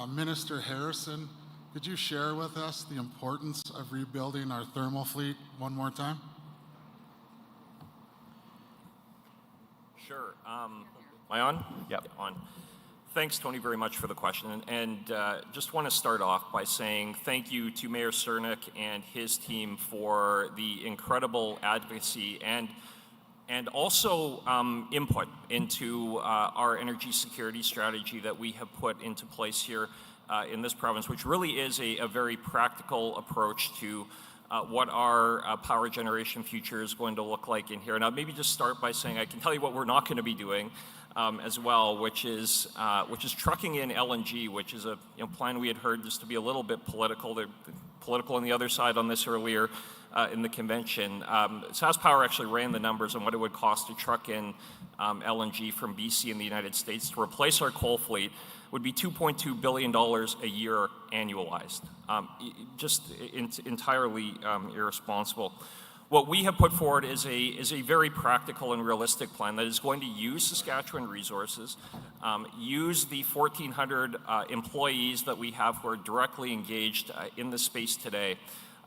Minister Harrison, could you share with us the importance of rebuilding our thermal fleet one more time? Sure. Am I on? Yep. On. Thanks, Tony, very much for the question. And just want to start off by saying thank you to Mayor Cernick and his team for the incredible advocacy and also input into our energy security strategy that we have put into place here in this province, which really is a very practical approach to what our power generation future is going to look like in here. And I'll maybe just start by saying I can tell you what we're not going to be doing as well, which is trucking in LNG, which is a plan we had heard just to be a little bit political. They're political on the other side on this earlier in the convention. SaskPower actually ran the numbers on what it would cost to truck in LNG from BC in the United States to replace our coal fleet. Would be $2.2 billion a year annualized. Just entirely irresponsible. What we have put forward is a very practical and realistic plan that is going to use Saskatchewan resources, use the 1,400 employees that we have who are directly engaged in this space today,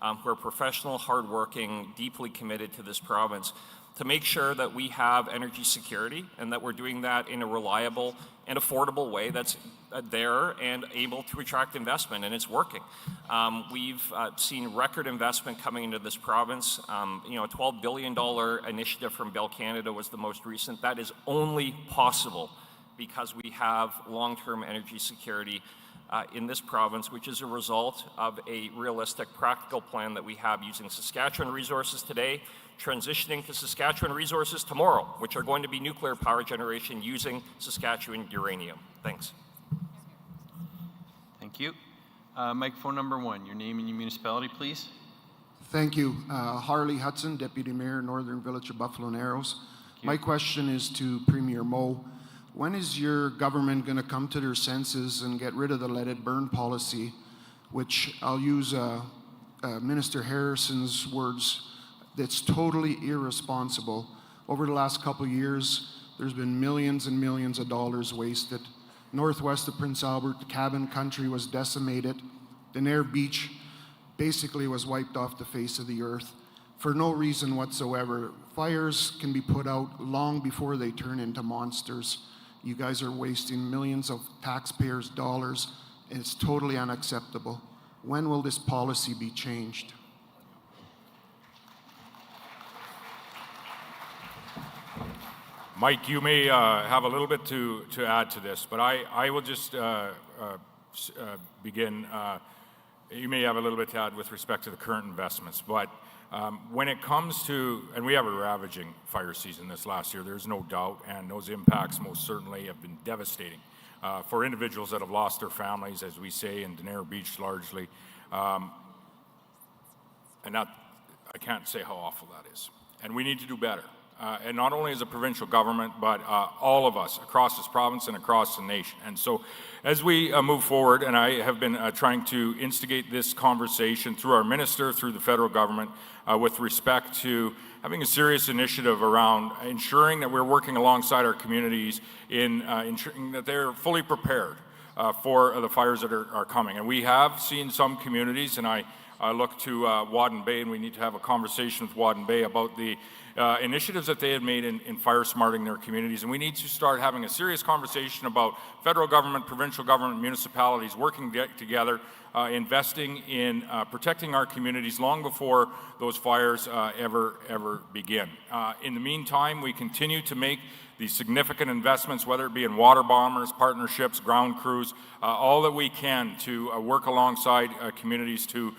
who are professional, hardworking, deeply committed to this province, to make sure that we have energy security and that we're doing that in a reliable and affordable way that's there and able to attract investment, and it's working. We've seen record investment coming into this province. A $12 billion initiative from Bell Canada was the most recent. That is only possible because we have long-term energy security in this province, which is a result of a realistic, practical plan that we have using Saskatchewan resources today, transitioning to Saskatchewan resources tomorrow, which are going to be nuclear power generation using Saskatchewan uranium. Thanks. Thank you. Microphone number 1, your name and your municipality, please. Thank you. Harley Hudson, Deputy Mayor, Northern Village of Buffalo Narrows. My question is to Premier Moe. When is your government going to come to their senses and get rid of the let it burn policy, which I'll use Minister Harrison's words, that's totally irresponsible. Over the last couple of years, there's been millions and millions of dollars wasted. Northwest of Prince Albert, cabin country was decimated. Denair Beach basically was wiped off the face of the earth for no reason whatsoever. Fires can be put out long before they turn into monsters. You guys are wasting millions of taxpayers' dollars, and it's totally unacceptable. When will this policy be changed? Mike, you may have a little bit to add to this, but I will just begin. You may have a little bit to add with respect to the current investments, but when it comes to, and we have a ravaging fire season this last year, there's no doubt, and those impacts most certainly have been devastating for individuals that have lost their families, as we say, in Denair Beach largely. And that, I can't say how awful that is. And we need to do better. And not only as a provincial government, but all of us across this province and across the nation. And so as we move forward, and I have been trying to instigate this conversation through our minister, through the federal government, with respect to having a serious initiative around ensuring that we're working alongside our communities in ensuring that they're fully prepared for the fires that are coming. And we have seen some communities, and I look to Wadden Bay, and we need to have a conversation with Wadden Bay about the initiatives that they had made in fire smarting their communities. And we need to start having a serious conversation about federal government, provincial government, municipalities working together, investing in protecting our communities long before those fires ever begin. In the meantime, we continue to make these significant investments, whether it be in water bombers, partnerships, ground crews, all that we can to work alongside communities to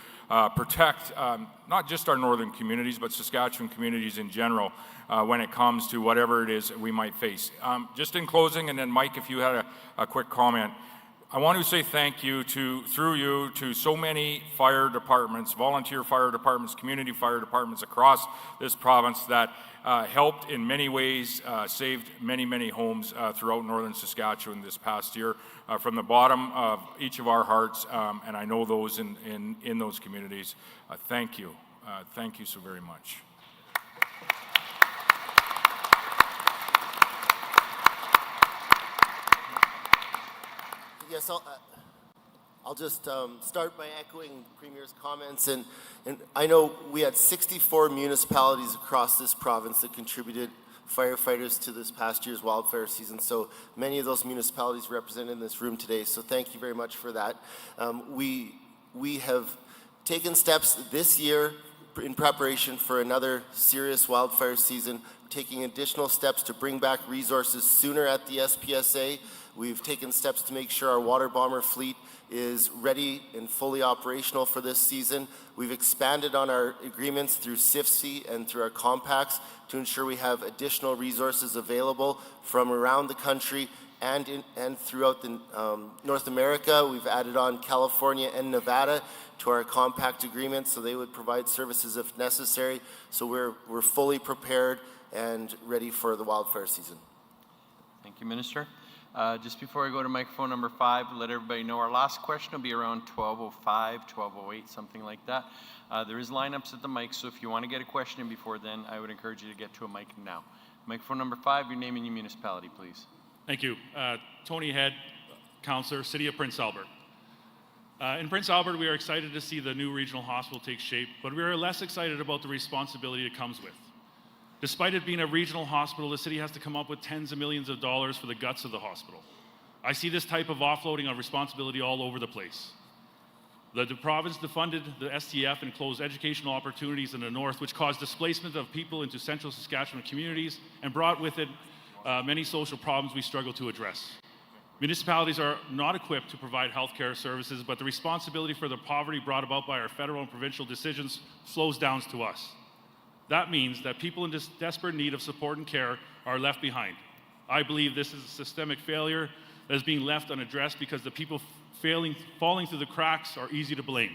protect not just our northern communities, but Saskatchewan communities in general when it comes to whatever it is that we might face. Just in closing, and then Mike, if you had a quick comment, I want to say thank you through you to so many fire departments, volunteer fire departments, community fire departments across this province that helped in many ways, saved many homes throughout northern Saskatchewan this past year. From the bottom of each of our hearts, and I know those in those communities, thank you. Thank you so very much. Yes, I'll just start by echoing Premier's comments. And I know we had 64 municipalities across this province that contributed firefighters to this past year's wildfire season. So many of those municipalities represented in this room today. So thank you very much for that. We have taken steps this year in preparation for another serious wildfire season, taking additional steps to bring back resources sooner at the SPSA. We've taken steps to make sure our water bomber fleet is ready and fully operational for this season. We've expanded on our agreements through CIFC and through our compacts to ensure we have additional resources available from around the country and throughout the North America. We've added on California and Nevada to our compact agreement, so they would provide services if necessary. So we're fully prepared and ready for the wildfire season. Thank you, Minister. Just before I go to microphone number 5, let everybody know our last question will be around 12:05, 12:08, something like that. There is lineups at the mic, so if you want to get a question in before then, I would encourage you to get to a mic now. Microphone number 5, your name and your municipality, please. Thank you. Tony Head, Councillor, City of Prince Albert. In Prince Albert, we are excited to see the new regional hospital take shape, but we are less excited about the responsibility it comes with. Despite it being a regional hospital, the city has to come up with tens of millions of dollars for the guts of the hospital. I see this type of offloading of responsibility all over the place. The province defunded the STF and closed educational opportunities in the north, which caused displacement of people into central Saskatchewan communities and brought with it many social problems we struggle to address. Municipalities are not equipped to provide healthcare services, but the responsibility for the poverty brought about by our federal and provincial decisions flows down to us. That means that people in desperate need of support and care are left behind. I believe this is a systemic failure that is being left unaddressed because the people falling through the cracks are easy to blame.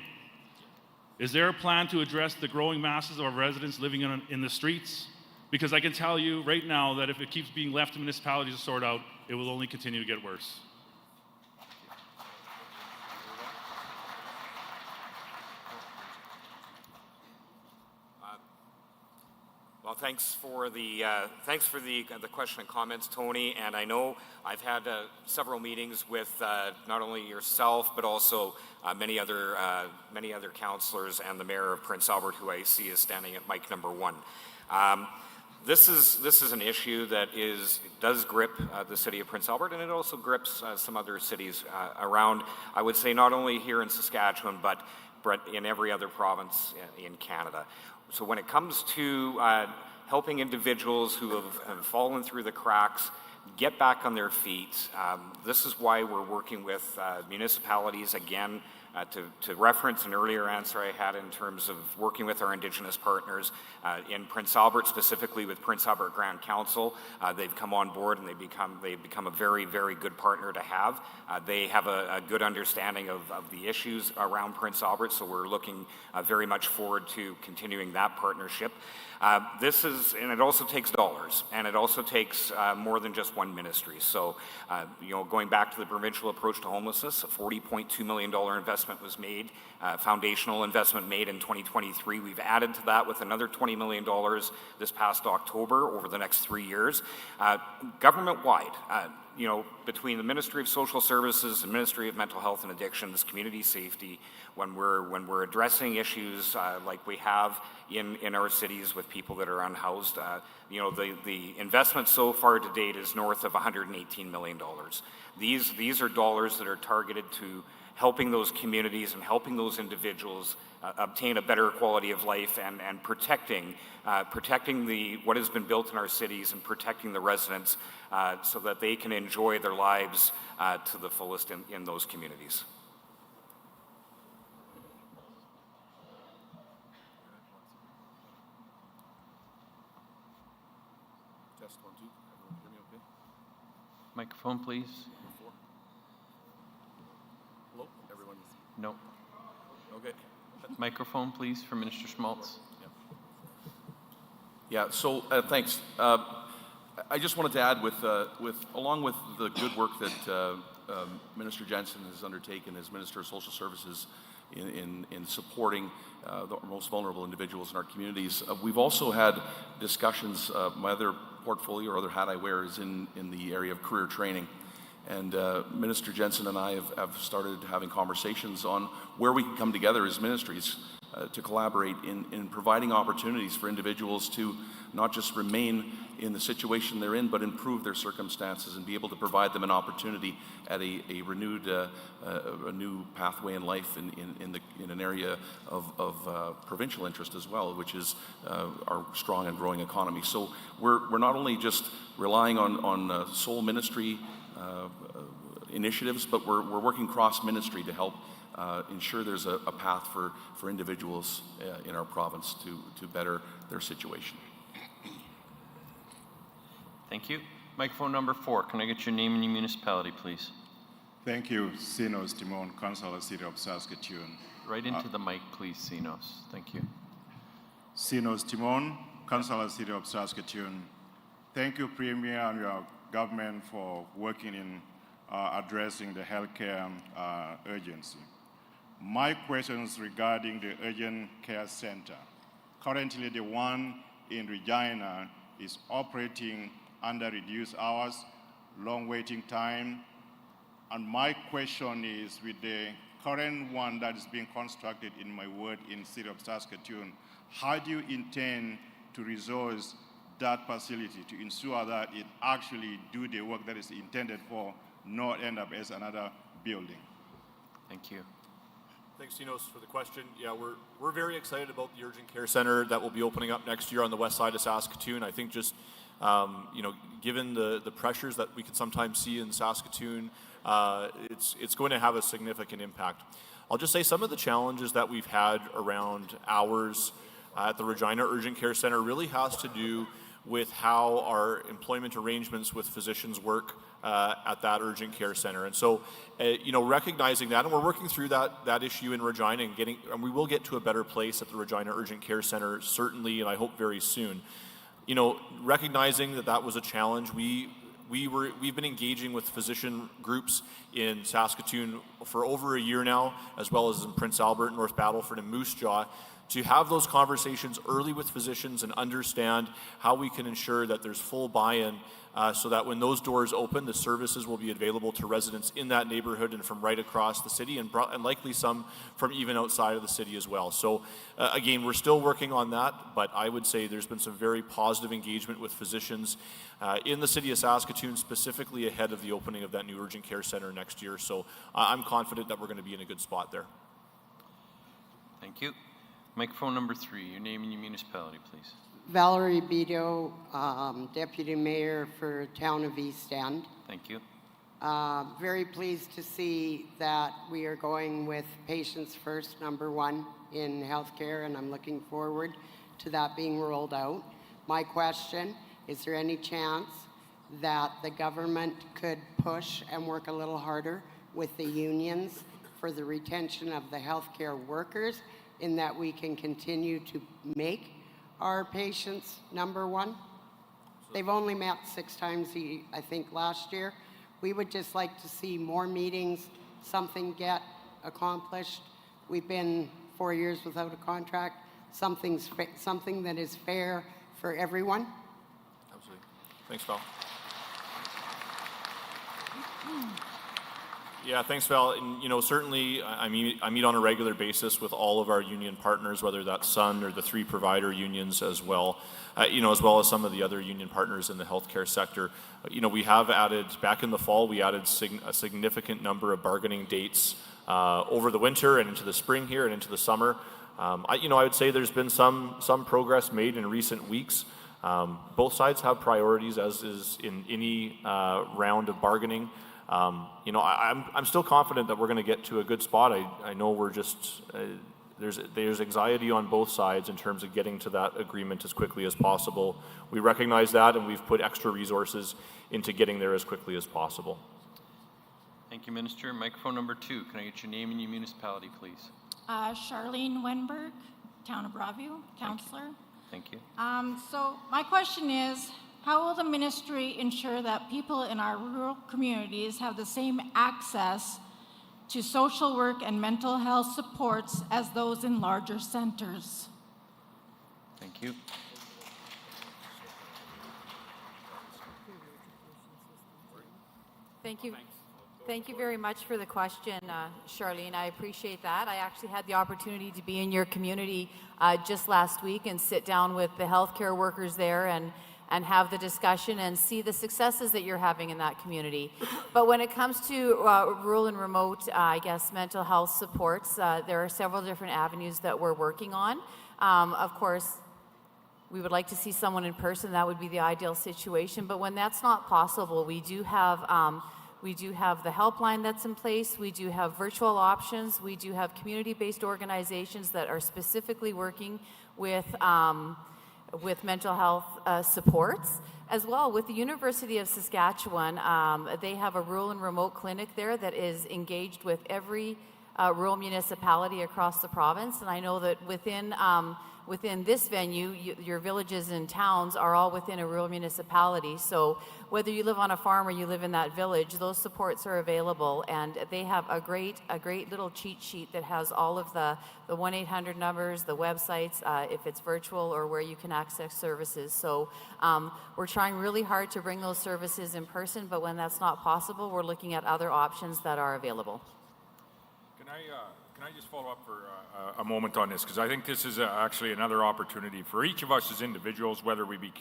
Is there a plan to address the growing masses of our residents living in the streets? Because I can tell you right now that if it keeps being left to municipalities to sort out, it will only continue to get worse. Well, thanks for the question and comments, Tony. And I know I've had several meetings with not only yourself but also many other councillors and the mayor of Prince Albert, who I see is standing at mic number 1. This is an issue that does grip the city of Prince Albert, and it also grips some other cities around. I would say not only here in Saskatchewan, but in every other province in Canada. So when it comes to helping individuals who have fallen through the cracks get back on their feet, this is why we're working with municipalities again. To reference an earlier answer I had in terms of working with our Indigenous partners in Prince Albert, specifically with Prince Albert Grand Council, they've come on board and they've become a very, very good partner to have. They have a good understanding of the issues around Prince Albert, so we're looking very much forward to continuing that partnership. And it also takes dollars, and it also takes more than just one ministry. So, going back to the provincial approach to homelessness, a $40.2 million investment was made, foundational investment made in 2023. We've added to that with another $20 million this past October over the next 3 years. Government-wide, between the Ministry of Social Services, the Ministry of Mental Health and Addictions, Community Safety, when we're addressing issues like we have in our cities with people that are unhoused, the investment so far to date is north of $118 million. These are dollars that are targeted to helping those communities and helping those individuals obtain a better quality of life and protecting what has been built in our cities and protecting the residents so that they can enjoy their lives to the fullest in those communities. Test 1, 2. Everyone hear me okay? Microphone, please. Hello, everyone? No. Okay. Microphone, please, for Minister Schmaltz. Yeah, so thanks. I just wanted to add along with the good work that Minister Jensen has undertaken as Minister of Social Services in supporting the most vulnerable individuals in our communities, we've also had discussions. My other portfolio or other hat I wear is in the area of career training. And Minister Jensen and I have started having conversations on where we can come together as ministries to collaborate in providing opportunities for individuals to not just remain in the situation they're in, but improve their circumstances and be able to provide them an opportunity at a new pathway in life in an area of provincial interest as well, which is our strong and growing economy. So we're not only just relying on soul ministry initiatives, but we're working cross-ministry to help ensure there's a path for individuals in our province to better their situation. Thank you. Microphone number 4. Can I get your name and your municipality, please? Thank you, Sinos Timon, Councillor, City of Saskatoon. Right into the mic, please, Sinos. Thank you. Sinos Timon, Councillor, City of Saskatoon. Thank you, Premier, and your government for working in addressing the healthcare urgency. My questions regarding the urgent care center. Currently, the one in Regina is operating under reduced hours, long waiting time. And my question is, with the current one that is being constructed in my ward in City of Saskatoon, how do you intend to resource that facility to ensure that it actually do the work that is intended for, not end up as another building? Thank you. Thanks, Tinos, for the question. Yeah, we're very excited about the urgent care center that will be opening up next year on the west side of Saskatoon. I think just, given the pressures that we can sometimes see in Saskatoon, it's going to have a significant impact. I'll just say some of the challenges that we've had around hours at the Regina Urgent Care Center really has to do with how our employment arrangements with physicians work at that urgent care center. And so, recognizing that, and we're working through that issue in Regina and we will get to a better place at the Regina Urgent Care Center, certainly, and I hope very soon. Recognizing that was a challenge, we've been engaging with physician groups in Saskatoon for over a year now, as well as in Prince Albert, North Battleford, and Moose Jaw, to have those conversations early with physicians and understand how we can ensure that there's full buy-in so that when those doors open, the services will be available to residents in that neighborhood and from right across the city and likely some from even outside of the city as well. So again, we're still working on that, but I would say there's been some very positive engagement with physicians in the city of Saskatoon, specifically ahead of the opening of that new urgent care center next year. So I'm confident that we're going to be in a good spot there. Thank you. Microphone number 3, your name and your municipality, please. Valerie Beto, Deputy Mayor for Town of East End. Thank you. Very pleased to see that we are going with patients first, #1 in healthcare, and I'm looking forward to that being rolled out. My question, is there any chance that the government could push and work a little harder with the unions for the retention of the healthcare workers, in that we can continue to make our patients #1? They've only met 6 times, I think, last year. We would just like to see more meetings, something get accomplished. We've been 4 years without a contract. Something that is fair for everyone. Absolutely. Thanks, Val. Yeah, thanks, Val. And, certainly, I meet on a regular basis with all of our union partners, whether that's Sun or the 3 provider unions as well, as well as some of the other union partners in the healthcare sector. We have added, back in the fall, we added a significant number of bargaining dates over the winter and into the spring here and into the summer. I would say there's been some progress made in recent weeks. Both sides have priorities, as is in any round of bargaining. I'm still confident that we're going to get to a good spot. I know we're just there's anxiety on both sides in terms of getting to that agreement as quickly as possible. We recognize that, and we've put extra resources into getting there as quickly as possible. Thank you, Minister. Microphone number 2. Can I get your name and your municipality, please? Charlene Wenberg, Town of Broadview, Councillor. Thank you. So my question is, how will the ministry ensure that people in our rural communities have the same access to social work and mental health supports as those in larger centers? Thank you. Thank you. Thank you very much for the question, Charlene. I appreciate that. I actually had the opportunity to be in your community just last week and sit down with the healthcare workers there and have the discussion and see the successes that you're having in that community. But when it comes to rural and remote, mental health supports, there are several different avenues that we're working on. Of course, we would like to see someone in person. That would be the ideal situation. But when that's not possible, we do have the helpline that's in place. We do have virtual options. We do have community-based organizations that are specifically working with with mental health supports. As well, with the University of Saskatchewan, they have a rural and remote clinic there that is engaged with every rural municipality across the province. And I know that within this venue, your villages and towns are all within a rural municipality. So whether you live on a farm or you live in that village, those supports are available. And they have a great little cheat sheet that has all of the 1-800 numbers, the websites, if it's virtual or where you can access services. So we're trying really hard to bring those services in person, but when that's not possible, we're looking at other options that are available. Can I just follow up for a moment on this? Because I think this is actually another opportunity for each of us as individuals, whether we be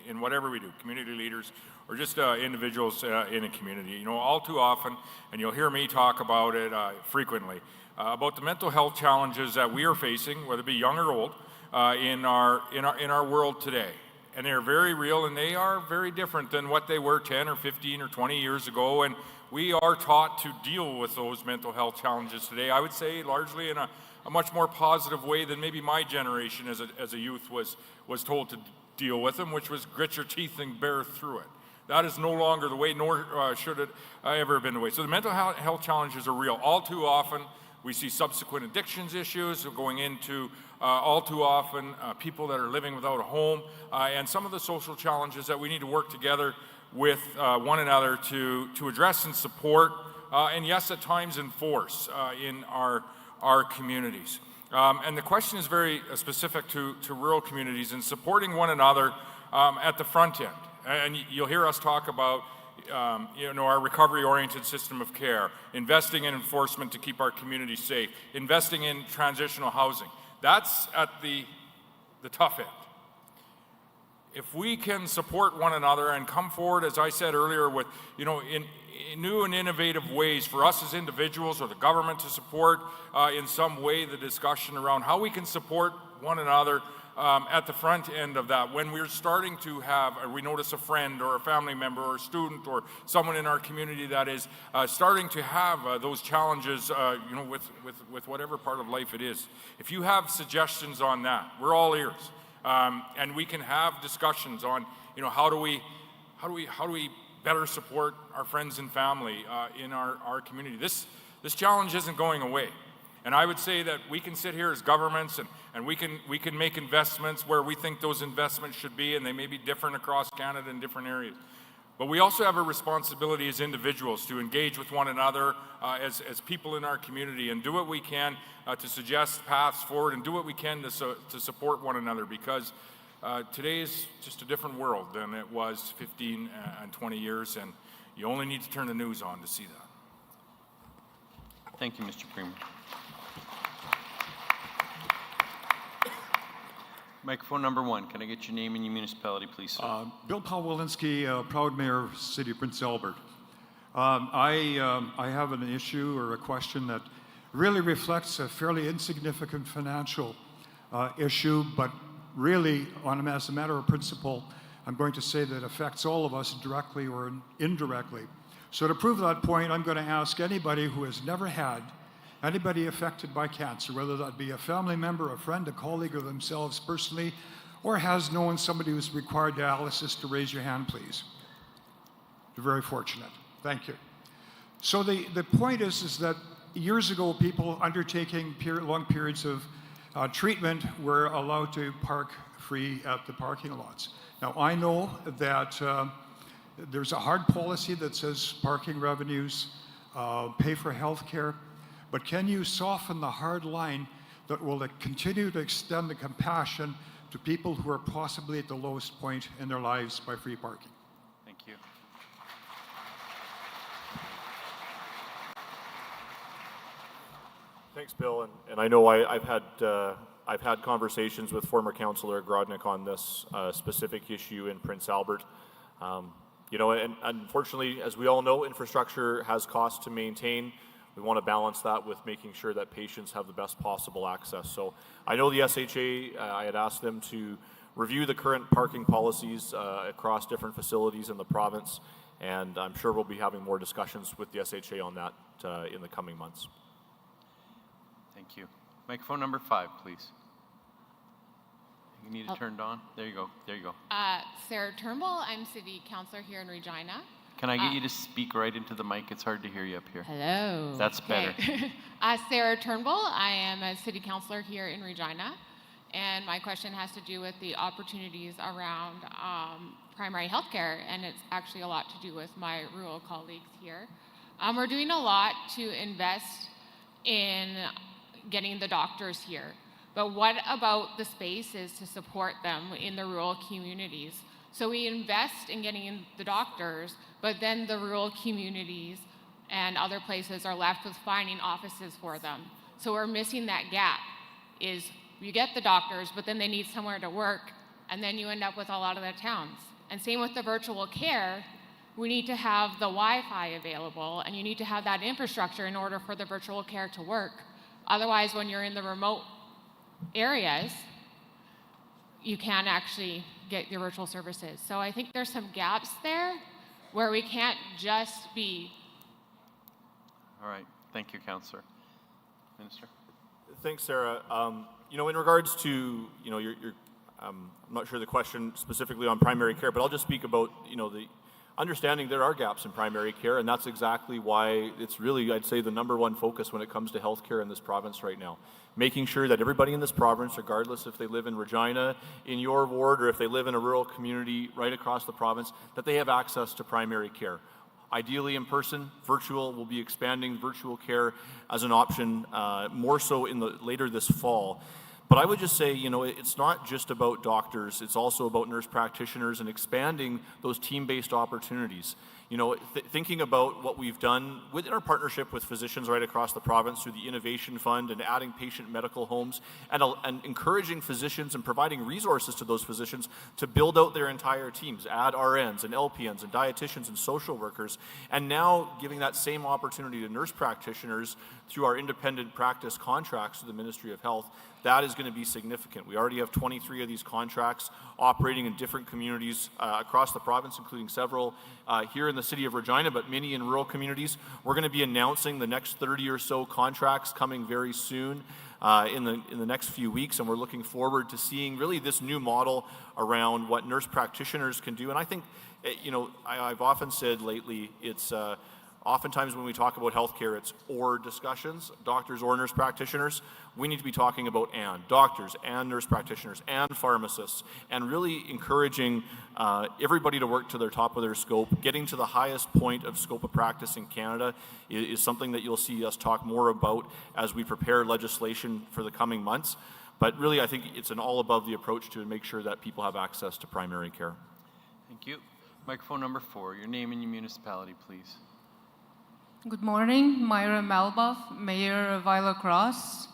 in whatever we do, community leaders or just individuals in a community. You know, all too often, and you'll hear me talk about it frequently, about the mental health challenges that we are facing, whether it be young or old, in our world today. And they're very real, and they are very different than what they were 10 or 15 or 20 years ago. And we are taught to deal with those mental health challenges today, I would say largely in a much more positive way than maybe my generation as a youth was told to deal with them, which was grit your teeth and bear through it. That is no longer the way, nor should it ever have been the way. So the mental health challenges are real. All too often, we see subsequent addictions issues going into all too often people that are living without a home, and some of the social challenges that we need to work together with one another to address and support, and yes, at times enforce in our communities. And the question is very specific to rural communities and supporting one another at the front end. And you'll hear us talk about our recovery-oriented system of care, investing in enforcement to keep our communities safe, investing in transitional housing. That's at the tough end. If we can support one another and come forward, as I said earlier, with in new and innovative ways for us as individuals or the government to support in some way the discussion around how we can support one another at the front end of that, when we're starting to have, we notice a friend or a family member or a student or someone in our community that is starting to have those challenges, with whatever part of life it is. If you have suggestions on that, we're all ears, and we can have discussions on, how do we better support our friends and family in our community. This challenge isn't going away. And I would say that we can sit here as governments and we can make investments where we think those investments should be, and they may be different across Canada in different areas. But we also have a responsibility as individuals to engage with one another as people in our community and do what we can to suggest paths forward and do what we can to support one another, because today is just a different world than it was 15 and 20 years, and you only need to turn the news on to see that. Thank you, Mr. Premier. Microphone number 1. Can I get your name and your municipality, please, sir? Bill Pawlinsky, proud mayor of the City of Prince Albert. I have an issue or a question that really reflects a fairly insignificant financial issue, but really, as a matter of principle, I'm going to say that it affects all of us directly or indirectly. So to prove that point, I'm going to ask anybody who has never had anybody affected by cancer, whether that be a family member, a friend, a colleague, or themselves personally, or has known somebody who's required dialysis, to raise your hand, please. You're very fortunate. Thank you. So the point is that years ago, people undertaking long periods of treatment were allowed to park free at the parking lots. Now, I know that there's a hard policy that says parking revenues pay for health care, but can you soften the hard line that will continue to extend the compassion to people who are possibly at the lowest point in their lives by free parking? Thank you. Thanks, Bill. And I know I've had conversations with former Councillor Grodnick on this specific issue in Prince Albert. And unfortunately, as we all know, infrastructure has costs to maintain. We want to balance that with making sure that patients have the best possible access. So I know the SHA, I had asked them to review the current parking policies across different facilities in the province, and I'm sure we'll be having more discussions with the SHA on that in the coming months. Thank you. Microphone number 5, please. You need it turned on. There you go. There you go. Sarah Turnbull. I'm city councilor here in Regina. Can I get you to speak right into the mic? It's hard to hear you up here. Hello. That's better. Sarah Turnbull. I am a city councilor here in Regina. And my question has to do with the opportunities around primary health care. And it's actually a lot to do with my rural colleagues here. We're doing a lot to invest in getting the doctors here. But what about the spaces to support them in the rural communities? So we invest in getting the doctors, but then the rural communities and other places are left with finding offices for them. So we're missing that gap, is you get the doctors, but then they need somewhere to work, and then you end up with a lot of the towns. And same with the virtual care, we need to have the Wi-Fi available, and you need to have that infrastructure in order for the virtual care to work. Otherwise, when you're in the remote areas, you can't actually get your virtual services. So I think there's some gaps there where we can't just be. All right. Thank you, Councillor. Minister. Thanks, Sarah. In regards to, I'm not sure the question specifically on primary care, but I'll just speak about, the understanding there are gaps in primary care, and that's exactly why it's really, I'd say, the number one focus when it comes to healthcare in this province right now. Making sure that everybody in this province, regardless if they live in Regina, in your ward, or if they live in a rural community right across the province, that they have access to primary care. Ideally in person, virtual, we'll be expanding virtual care as an option more so later this fall. But I would just say, it's not just about doctors, it's also about nurse practitioners and expanding those team-based opportunities. Thinking about what we've done within our partnership with physicians right across the province through the Innovation Fund and adding patient medical homes and encouraging physicians and providing resources to those physicians to build out their entire teams, add RNs and LPNs and dietitians and social workers, and now giving that same opportunity to nurse practitioners through our independent practice contracts to the Ministry of Health. That is going to be significant. We already have 23 of these contracts operating in different communities across the province, including several here in the city of Regina, but many in rural communities. We're going to be announcing the next 30 or so contracts coming very soon in the next few weeks, and we're looking forward to seeing really this new model around what nurse practitioners can do. And I think, I've often said lately, it's oftentimes when we talk about healthcare, it's or discussions, doctors or nurse practitioners. We need to be talking about and doctors and nurse practitioners and pharmacists, and really encouraging everybody to work to their top of their scope. Getting to the highest point of scope of practice in Canada is something that you'll see us talk more about as we prepare legislation for the coming months. But really, I think it's an all above the approach to make sure that people have access to primary care. Thank you. Microphone number 4, your name and your municipality, please. Good morning, Myra Malbuff, Mayor of Isla Cross.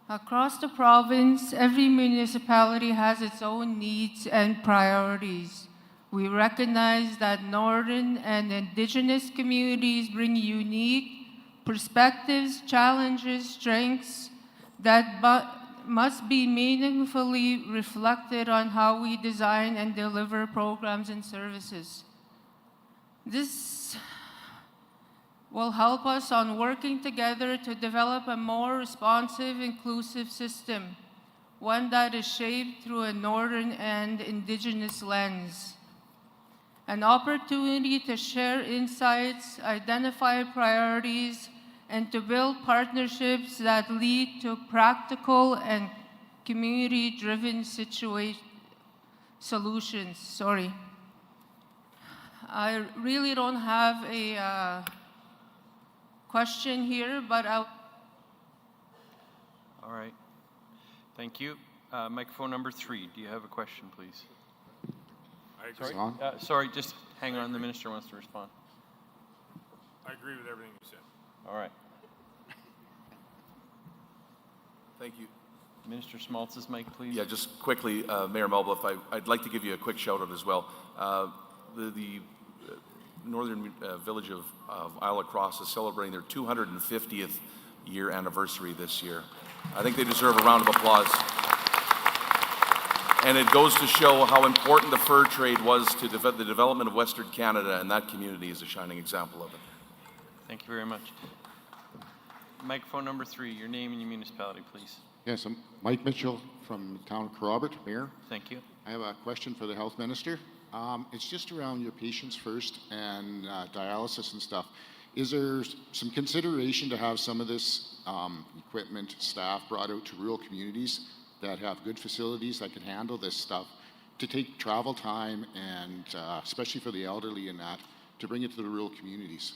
Across the province, every municipality has its own needs and priorities. We recognize that Northern and Indigenous communities bring unique perspectives, challenges, strengths that must be meaningfully reflected on how we design and deliver programs and services. This will help us on working together to develop a more responsive, inclusive system, one that is shaped through a Northern and Indigenous lens. An opportunity to share insights, identify priorities, and to build partnerships that lead to practical and community-driven solutions. Sorry. I really don't have a question here, but All right. Thank you. Microphone number 3. Do you have a question, please? Sorry, just hang on. The minister wants to respond. I agree with everything you said. All right. Thank you. Minister Schmaltz's mic, please. Yeah, just quickly, Mayor Melbluff, I'd like to give you a quick shout out as well. The northern village of Isla Cross is celebrating their 250th year anniversary this year. I think they deserve a round of applause. And it goes to show how important the fur trade was to the development of Western Canada, and that community is a shining example of it. Thank you very much. Microphone number 3, your name and your municipality, please. Yes, I'm Mike Mitchell from the town of Kerrobert, Mayor. Thank you. I have a question for the health minister. It's just around your patients first and dialysis and stuff. Is there some consideration to have some of this equipment, staff brought out to rural communities that have good facilities that can handle this stuff, to take travel time and especially for the elderly and that, to bring it to the rural communities?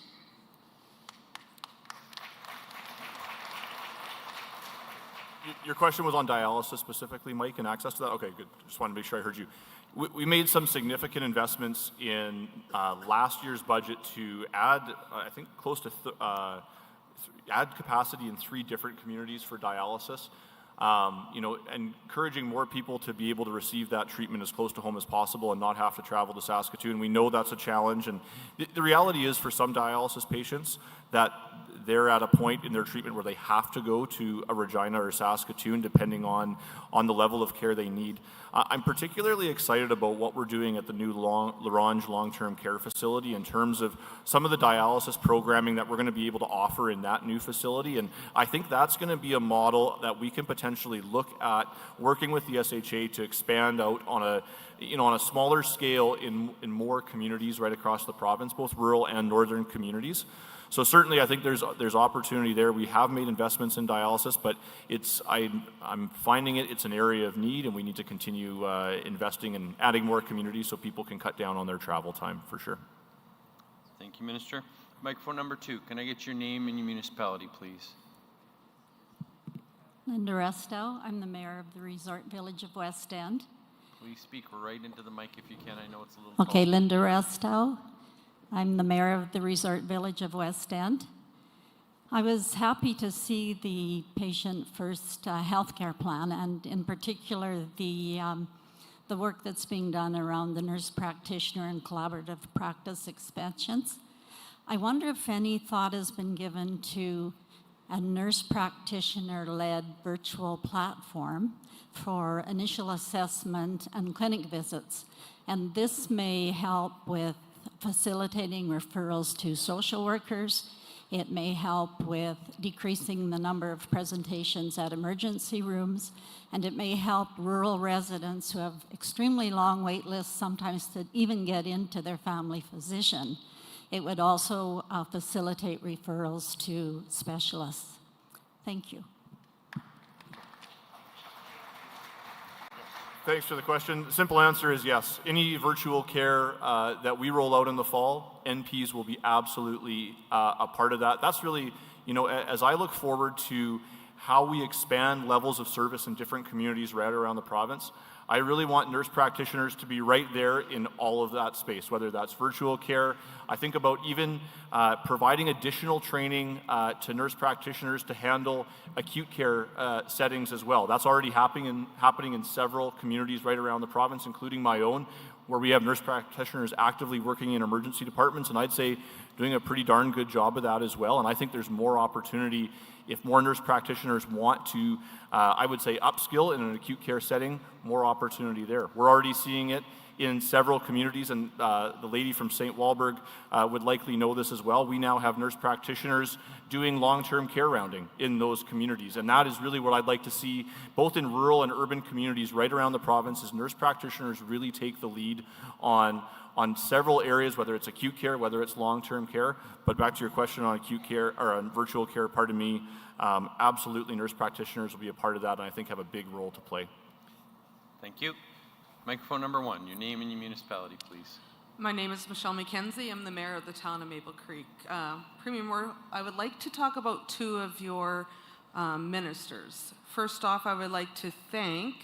Your question was on dialysis specifically, Mike, and access to that? Okay, good. Just wanted to make sure I heard you. We made some significant investments in last year's budget to add, I think, close to add capacity in 3 different communities for dialysis. You know, encouraging more people to be able to receive that treatment as close to home as possible and not have to travel to Saskatoon. We know that's a challenge, and the reality is for some dialysis patients that they're at a point in their treatment where they have to go to a Regina or Saskatoon depending on the level of care they need. I'm particularly excited about what we're doing at the new Larange long-term care facility in terms of some of the dialysis programming that we're going to be able to offer in that new facility, and I think that's going to be a model that we can potentially look at working with the SHA to expand out on a smaller scale in more communities right across the province, both rural and northern communities. So certainly I think there's opportunity there. We have made investments in dialysis, but I'm finding it's an area of need, and we need to continue investing and adding more communities so people can cut down on their travel time for sure. Thank you, Minister. Microphone number 2. Can I get your name and your municipality, please? Linda Restow. I'm the mayor of the Resort Village of West End. Please speak right into the mic if you can. I know it's a little Okay, tall. Linda Restow. I'm the mayor of the Resort Village of West End. I was happy to see the Patient First healthcare plan, and in particular the work that's being done around the nurse practitioner and collaborative practice expansions. I wonder if any thought has been given to a nurse practitioner-led virtual platform for initial assessment and clinic visits. And this may help with facilitating referrals to social workers. It may help with decreasing the number of presentations at emergency rooms, and it may help rural residents who have extremely long wait lists sometimes to even get into their family physician. It would also facilitate referrals to specialists. Thank you. Thanks for the question. The simple answer is yes. Any virtual care that we roll out in the fall, NPs will be absolutely a part of that. That's really, you know, as I look forward to how we expand levels of service in different communities right around the province, I really want nurse practitioners to be right there in all of that space, whether that's virtual care. I think about even providing additional training to nurse practitioners to handle acute care settings as well. That's already happening in several communities right around the province, including my own, where we have nurse practitioners actively working in emergency departments, and I'd say doing a pretty darn good job of that as well. And I think there's more opportunity if more nurse practitioners want to, I would say, upskill in an acute care setting, more opportunity there. We're already seeing it in several communities, and the lady from St. Walburg would likely know this as well. We now have nurse practitioners doing long-term care rounding in those communities, and that is really what I'd like to see both in rural and urban communities right around the province, is nurse practitioners really take the lead on several areas, whether it's acute care, whether it's long-term care. But back to your question on acute care, or on virtual care, pardon me, absolutely nurse practitioners will be a part of that, and I think have a big role to play. Thank you. Microphone number 1, your name and your municipality, please. My name is Michelle McKenzie. I'm the mayor of the town of Maple Creek. Premier Moore, I would like to talk about 2 of your ministers. First off, I would like to thank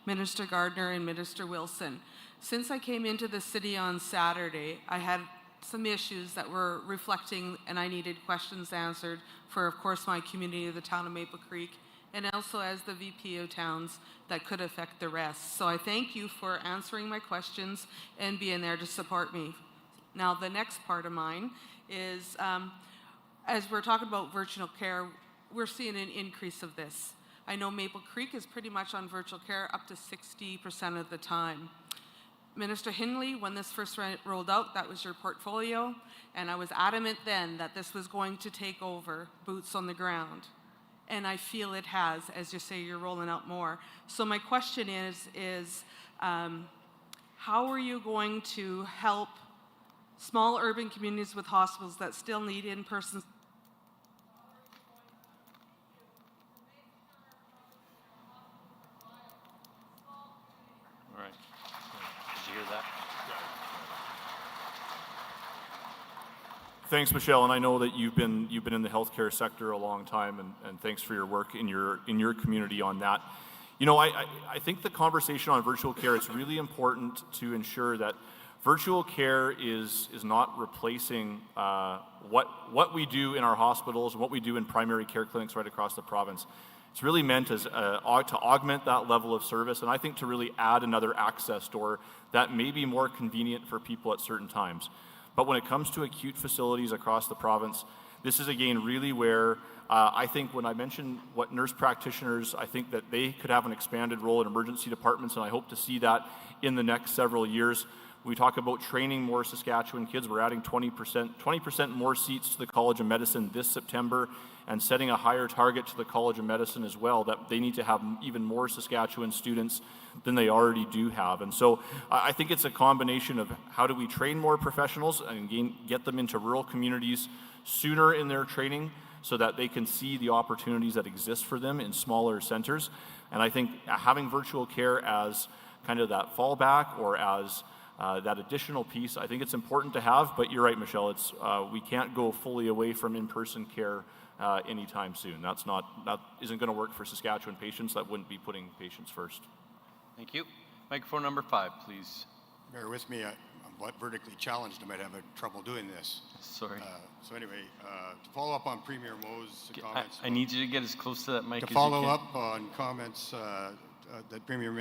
Minister Gardner and Minister Wilson. Since I came into the city on Saturday, I had some issues that were reflecting, and I needed questions answered for, of course, my community of the town of Maple Creek, and also as the VP of towns that could affect the rest. So I thank you for answering my questions and being there to support me. Now, the next part of mine is, as we're talking about virtual care, we're seeing an increase of this. I know Maple Creek is pretty much on virtual care up to 60% of the time. Minister Hindley, when this first rolled out, that was your portfolio, and I was adamant then that this was going to take over, boots on the ground. and I feel it has, as you say, you're rolling out more. So my question is how are you going to help small urban communities with hospitals that still need in-person? All right. Did you hear that? Thanks, Michelle, and I know that you've been in the healthcare sector a long time, and thanks for your work in your community on that. You know, I think the conversation on virtual care, it's really important to ensure that virtual care is not replacing what we do in our hospitals and what we do in primary care clinics right across the province. It's really meant as to augment that level of service, and I think to really add another access door that may be more convenient for people at certain times. But when it comes to acute facilities across the province, this is again really where I think when I mentioned what nurse practitioners, I think that they could have an expanded role in emergency departments, and I hope to see that in the next several years. We talk about training more Saskatchewan kids. We're adding 20% more seats to the College of Medicine this September, and setting a higher target to the College of Medicine as well, that they need to have even more Saskatchewan students than they already do have. And so I think it's a combination of how do we train more professionals and again, get them into rural communities sooner in their training so that they can see the opportunities that exist for them in smaller centers. And I think having virtual care as kind of that fallback or as that additional piece, I think it's important to have, but you're right, Michelle, it's we can't go fully away from in-person care anytime soon. That isn't going to work for Saskatchewan patients. That wouldn't be putting patients first. Thank you. Microphone number 5, please. Bear with me. I'm vertically challenged. I might have trouble doing this. Sorry. So anyway, to follow up on Premier Mo's comments. I need you to get as close to that mic as you can. To follow up on comments that Premier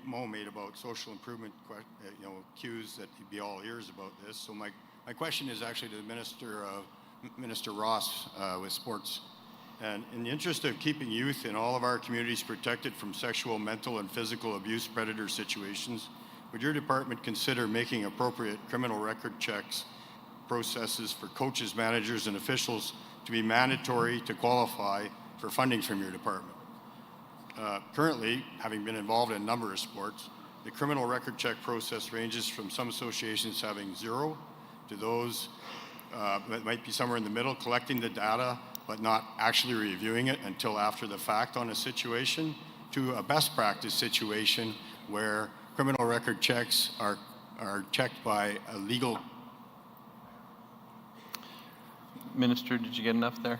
Mo made about social improvement, cues that he'd be all ears about this. So my question is actually to the Minister Ross with sports. And in the interest of keeping youth in all of our communities protected from sexual, mental, and physical abuse predator situations, would your department consider making appropriate criminal record checks processes for coaches, managers, and officials to be mandatory to qualify for funding from your department? Currently, having been involved in a number of sports, the criminal record check process ranges from some associations having 0 to those that might be somewhere in the middle, collecting the data but not actually reviewing it until after the fact on a situation, to a best practice situation where criminal record checks are checked by a legal. Minister, did you get enough there?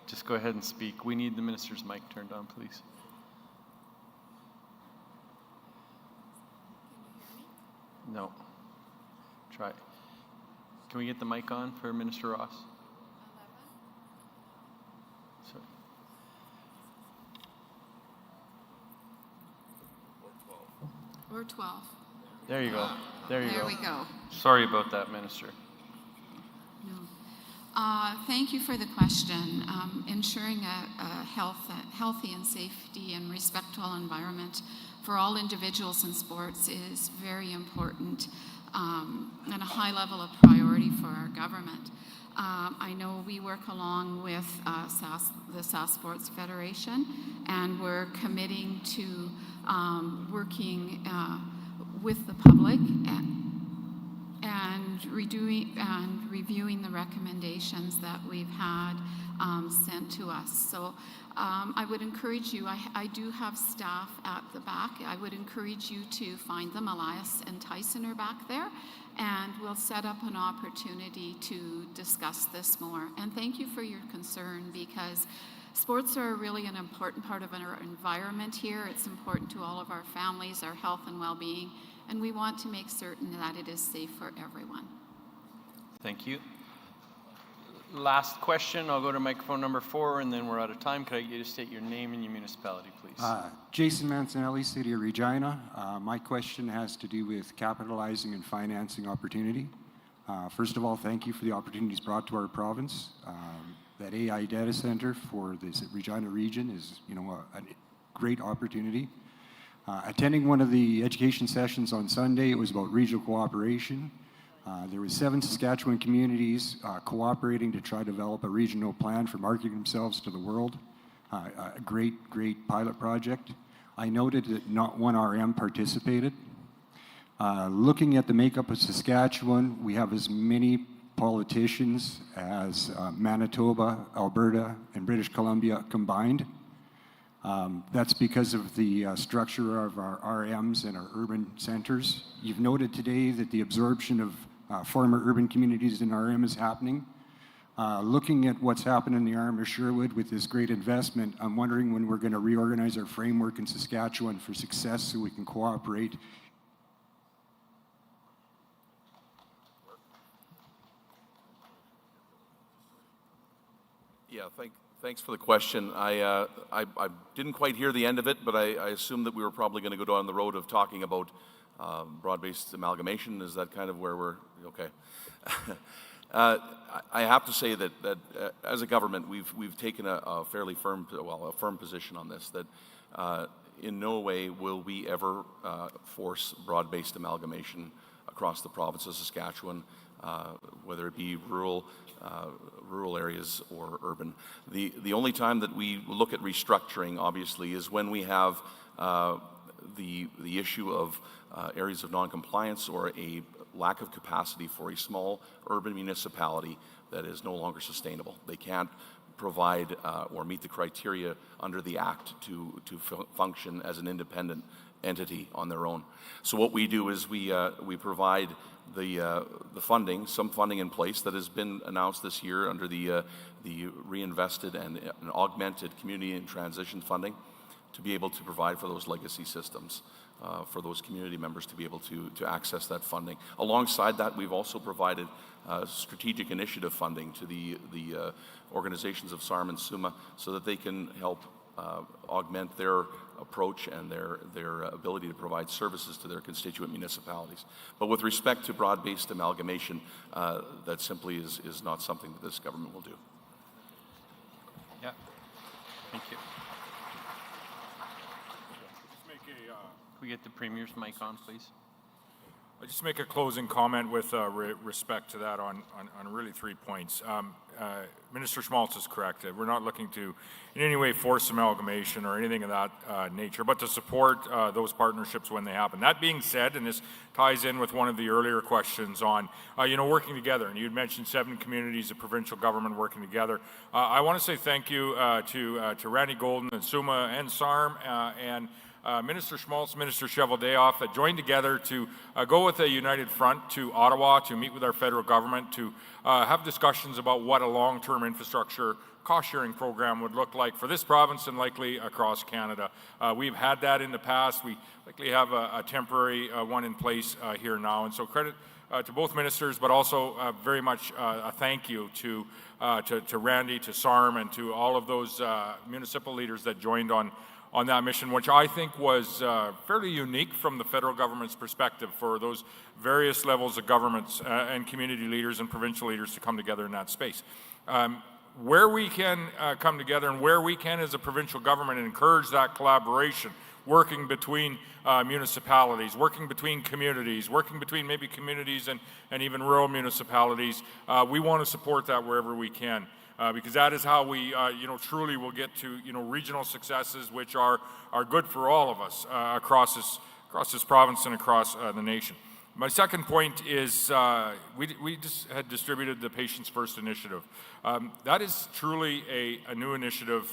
Just go ahead and speak. We need the minister's mic turned on, please. No. Try. Can we get the mic on for Minister Ross? 11. Or 12. There you go. There you go. There we go. Sorry about that, Minister. Thank you for the question. Ensuring a healthy and safety and respectful environment for all individuals in sports is very important and a high level of priority for our government. I know we work along with the SAS Sports Federation, and we're committing to working with the public and reviewing the recommendations that we've had sent to us. So I would encourage you, I do have staff at the back. I would encourage you to find them. Elias and Tyson are back there, and we'll set up an opportunity to discuss this more. And thank you for your concern, because sports are really an important part of our environment here. It's important to all of our families, our health and well-being, and we want to make certain that it is safe for everyone. Thank you. Last question. I'll go to microphone number 4, and then we're out of time. Could I get you to state your name and your municipality, please? Jason Mancinelli, City of Regina. My question has to do with capitalizing and financing opportunity. First of all, thank you for the opportunities brought to our province. That AI data center for this Regina region is, a great opportunity. Attending one of the education sessions on Sunday, it was about regional cooperation. There were 7 Saskatchewan communities cooperating to try to develop a regional plan for marketing themselves to the world. A great pilot project. I noted that not one RM participated. Looking at the makeup of Saskatchewan, we have as many politicians as Manitoba, Alberta, and British Columbia combined. That's because of the structure of our RMs and our urban centers. You've noted today that the absorption of former urban communities in RM is happening. Looking at what's happened in the RM of Sherwood with this great investment, I'm wondering when we're going to reorganize our framework in Saskatchewan for success so we can cooperate. Yeah, thanks for the question. I didn't quite hear the end of it, but I assumed that we were probably going to go down the road of talking about broad-based amalgamation. Is that kind of where we're, okay? I have to say that as a government, we've taken a fairly firm position on this, that in no way will we ever force broad-based amalgamation across the province of Saskatchewan, whether it be rural areas or urban. The only time that we look at restructuring, obviously, is when we have the issue of areas of non-compliance or a lack of capacity for a small urban municipality that is no longer sustainable. They can't provide or meet the criteria under the Act to function as an independent entity on their own. So what we do is we provide the funding, some funding in place that has been announced this year under the reinvested and augmented community and transition funding to be able to provide for those legacy systems, for those community members to be able to access that funding. Alongside that, we've also provided strategic initiative funding to the organizations of SARM and SUMA so that they can help augment their approach and their ability to provide services to their constituent municipalities. But with respect to broad-based amalgamation, that simply is not something that this government will do. Yeah, thank you. Can we get the Premier's mic on, please? I'll just make a closing comment with respect to that on really 3 points. Minister Schmaltz is correct. We're not looking to in any way force amalgamation or anything of that nature, but to support those partnerships when they happen. That being said, and this ties in with one of the earlier questions on working together, and you'd mentioned 7 communities of provincial government working together. I want to say thank you to Randy Golden and SUMA and SARM and Minister Schmaltz, Minister Cheveldayoff, that joined together to go with a united front to Ottawa to meet with our federal government to have discussions about what a long-term infrastructure cost-sharing program would look like for this province and likely across Canada. We've had that in the past. We likely have a temporary one in place here now. And so credit to both ministers, but also very much a thank you to Randy, to SARM, and to all of those municipal leaders that joined on that mission, which I think was fairly unique from the federal government's perspective for those various levels of governments and community leaders and provincial leaders to come together in that space. Where we can come together and where we can as a provincial government encourage that collaboration, working between municipalities, working between communities, working between maybe communities and even rural municipalities, we want to support that wherever we can. Because that is how we, truly will get to, regional successes which are good for all of us across this province and across the nation. My second point is we just had distributed the Patients First initiative. That is truly a new initiative,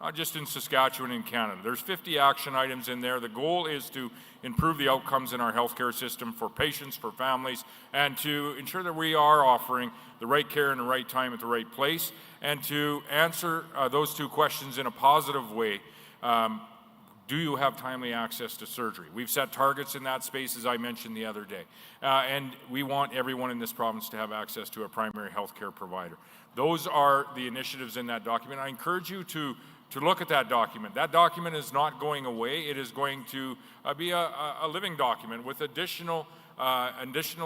not just in Saskatchewan and Canada. There's 50 action items in there. The goal is to improve the outcomes in our healthcare system for patients, for families, and to ensure that we are offering the right care in the right time at the right place, and to answer those 2 questions in a positive way. Do you have timely access to surgery? We've set targets in that space, as I mentioned the other day. And we want everyone in this province to have access to a primary health care provider. Those are the initiatives in that document. I encourage you to look at that document. That document is not going away. It is going to be a living document with additional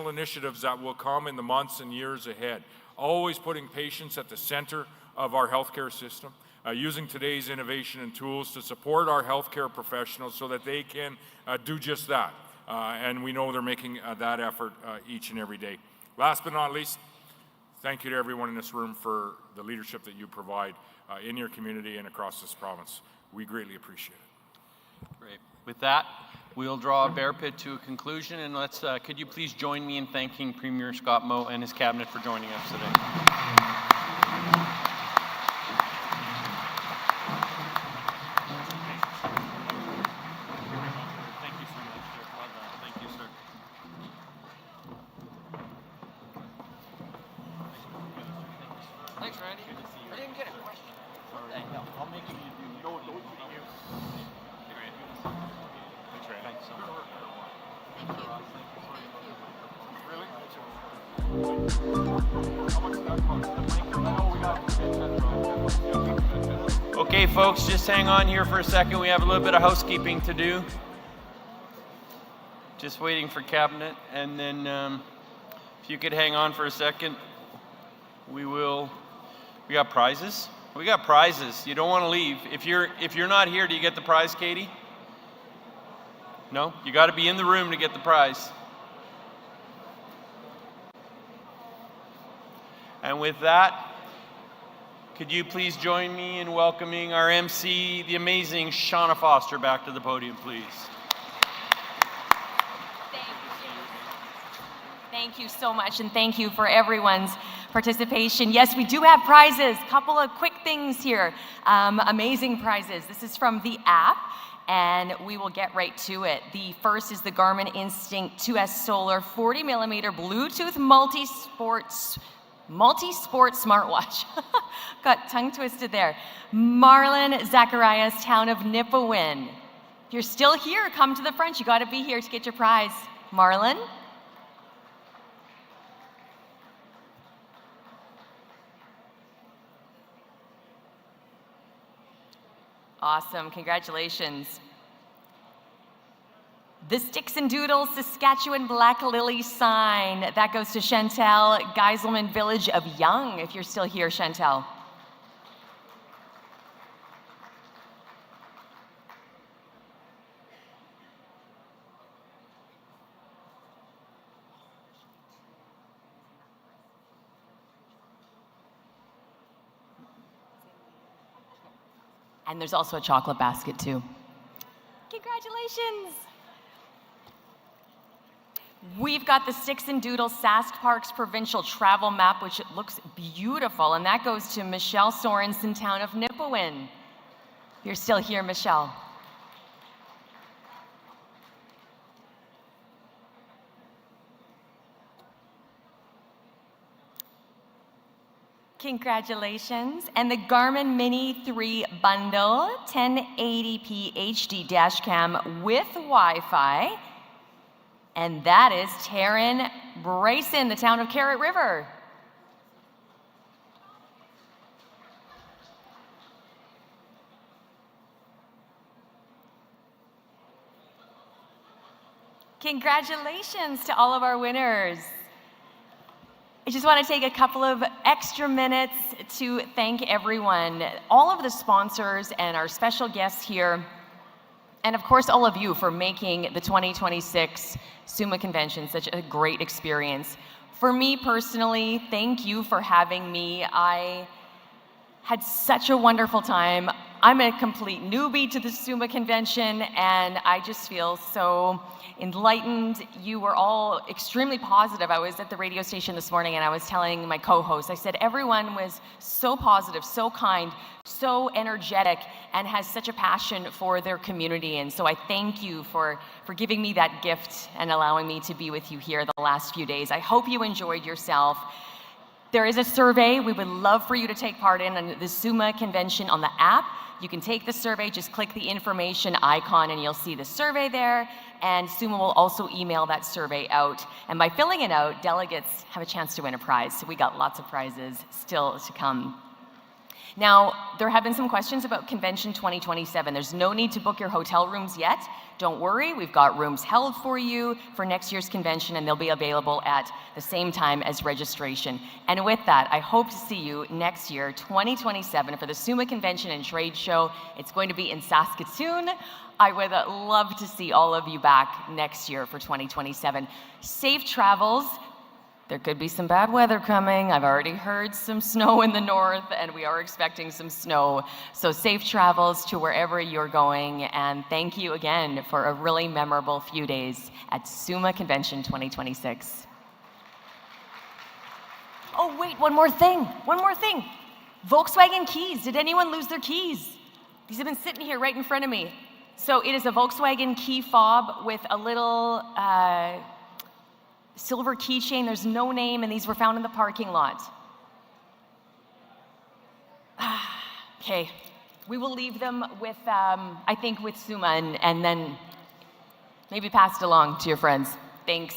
initiatives that will come in the months and years ahead. Always putting patients at the center of our healthcare system, using today's innovation and tools to support our healthcare professionals so that they can do just that. And we know they're making that effort each and every day. Last but not least, thank you to everyone in this room for the leadership that you provide in your community and across this province. We greatly appreciate it. Great. With that, we'll draw Bear Pit to a conclusion, and let's, could you please join me in thanking Premier Scott Moe and his cabinet for joining us today. Thanks, Randy. I didn't get a question. I'll make sure you do. Don't you do. Thanks, Randy. Thanks so much. Really? Okay, folks, just hang on here for a second. We have a little bit of housekeeping to do. Just waiting for cabinet, and then if you could hang on for a second, we got prizes. We got prizes. You don't want to leave. If you're not here, do you get the prize, Katie? No? You got to be in the room to get the prize. And with that, could you please join me in welcoming our MC, the amazing Shauna Foster, back to the podium, please. Thank you so much, and thank you for everyone's participation. Yes, we do have prizes. Couple of quick things here. Amazing prizes. This is from the app, and we will get right to it. The first is the Garmin Instinct 2S Solar 40mm Bluetooth multi-sport smartwatch. Got tongue twisted there. Marlon Zacharias, Town of Nipawin. If you're still here, come to the front. You got to be here to get your prize. Marlon? Awesome, congratulations. The Sticks and Doodles Saskatchewan Black Lily sign. That goes to Chantel, Geiselman Village of Young, if you're still here, Chantel. And there's also a chocolate basket too. Congratulations. We've got the Sticks and Doodles Sask Parks provincial travel map, which looks beautiful, and that goes to Michelle Sorensen, Town of Nipawin. You're still here, Michelle. Congratulations. And the Garmin Mini 3 bundle, 1080p HD dash cam with Wi-Fi. And that is Taryn Bryson, the Town of Carrot River. Congratulations to all of our winners. I just want to take a couple of extra minutes to thank everyone, all of the sponsors and our special guests here, and of course all of you for making the 2026 SUMA Convention such a great experience. For me personally, thank you for having me. I had such a wonderful time. I'm a complete newbie to the SUMA Convention, and I just feel so enlightened. You were all extremely positive. I was at the radio station this morning, and I was telling my co-host, I said, everyone was so positive, so kind, so energetic, and has such a passion for their community. And so I thank you for giving me that gift and allowing me to be with you here the last few days. I hope you enjoyed yourself. There is a survey we would love for you to take part in on the SUMA Convention on the app. You can take the survey, just click the information icon and you'll see the survey there. And SUMA will also email that survey out. And by filling it out, delegates have a chance to win a prize. So we got lots of prizes still to come. Now, there have been some questions about Convention 2027. There's no need to book your hotel rooms yet. Don't worry, we've got rooms held for you for next year's convention, and they'll be available at the same time as registration. And with that, I hope to see you next year, 2027, for the SUMA Convention and Trade Show. It's going to be in Saskatoon. I would love to see all of you back next year for 2027. Safe travels. There could be some bad weather coming. I've already heard some snow in the north, and we are expecting some snow. So safe travels to wherever you're going, and thank you again for a really memorable few days at SUMA Convention 2026. Oh, wait, one more thing. Volkswagen keys. Did anyone lose their keys? These have been sitting here right in front of me. So it is a Volkswagen key fob with a little silver keychain. There's no name, and these were found in the parking lot. Okay, we will leave them with, I think, with SUMA, and then maybe pass it along to your friends. Thanks.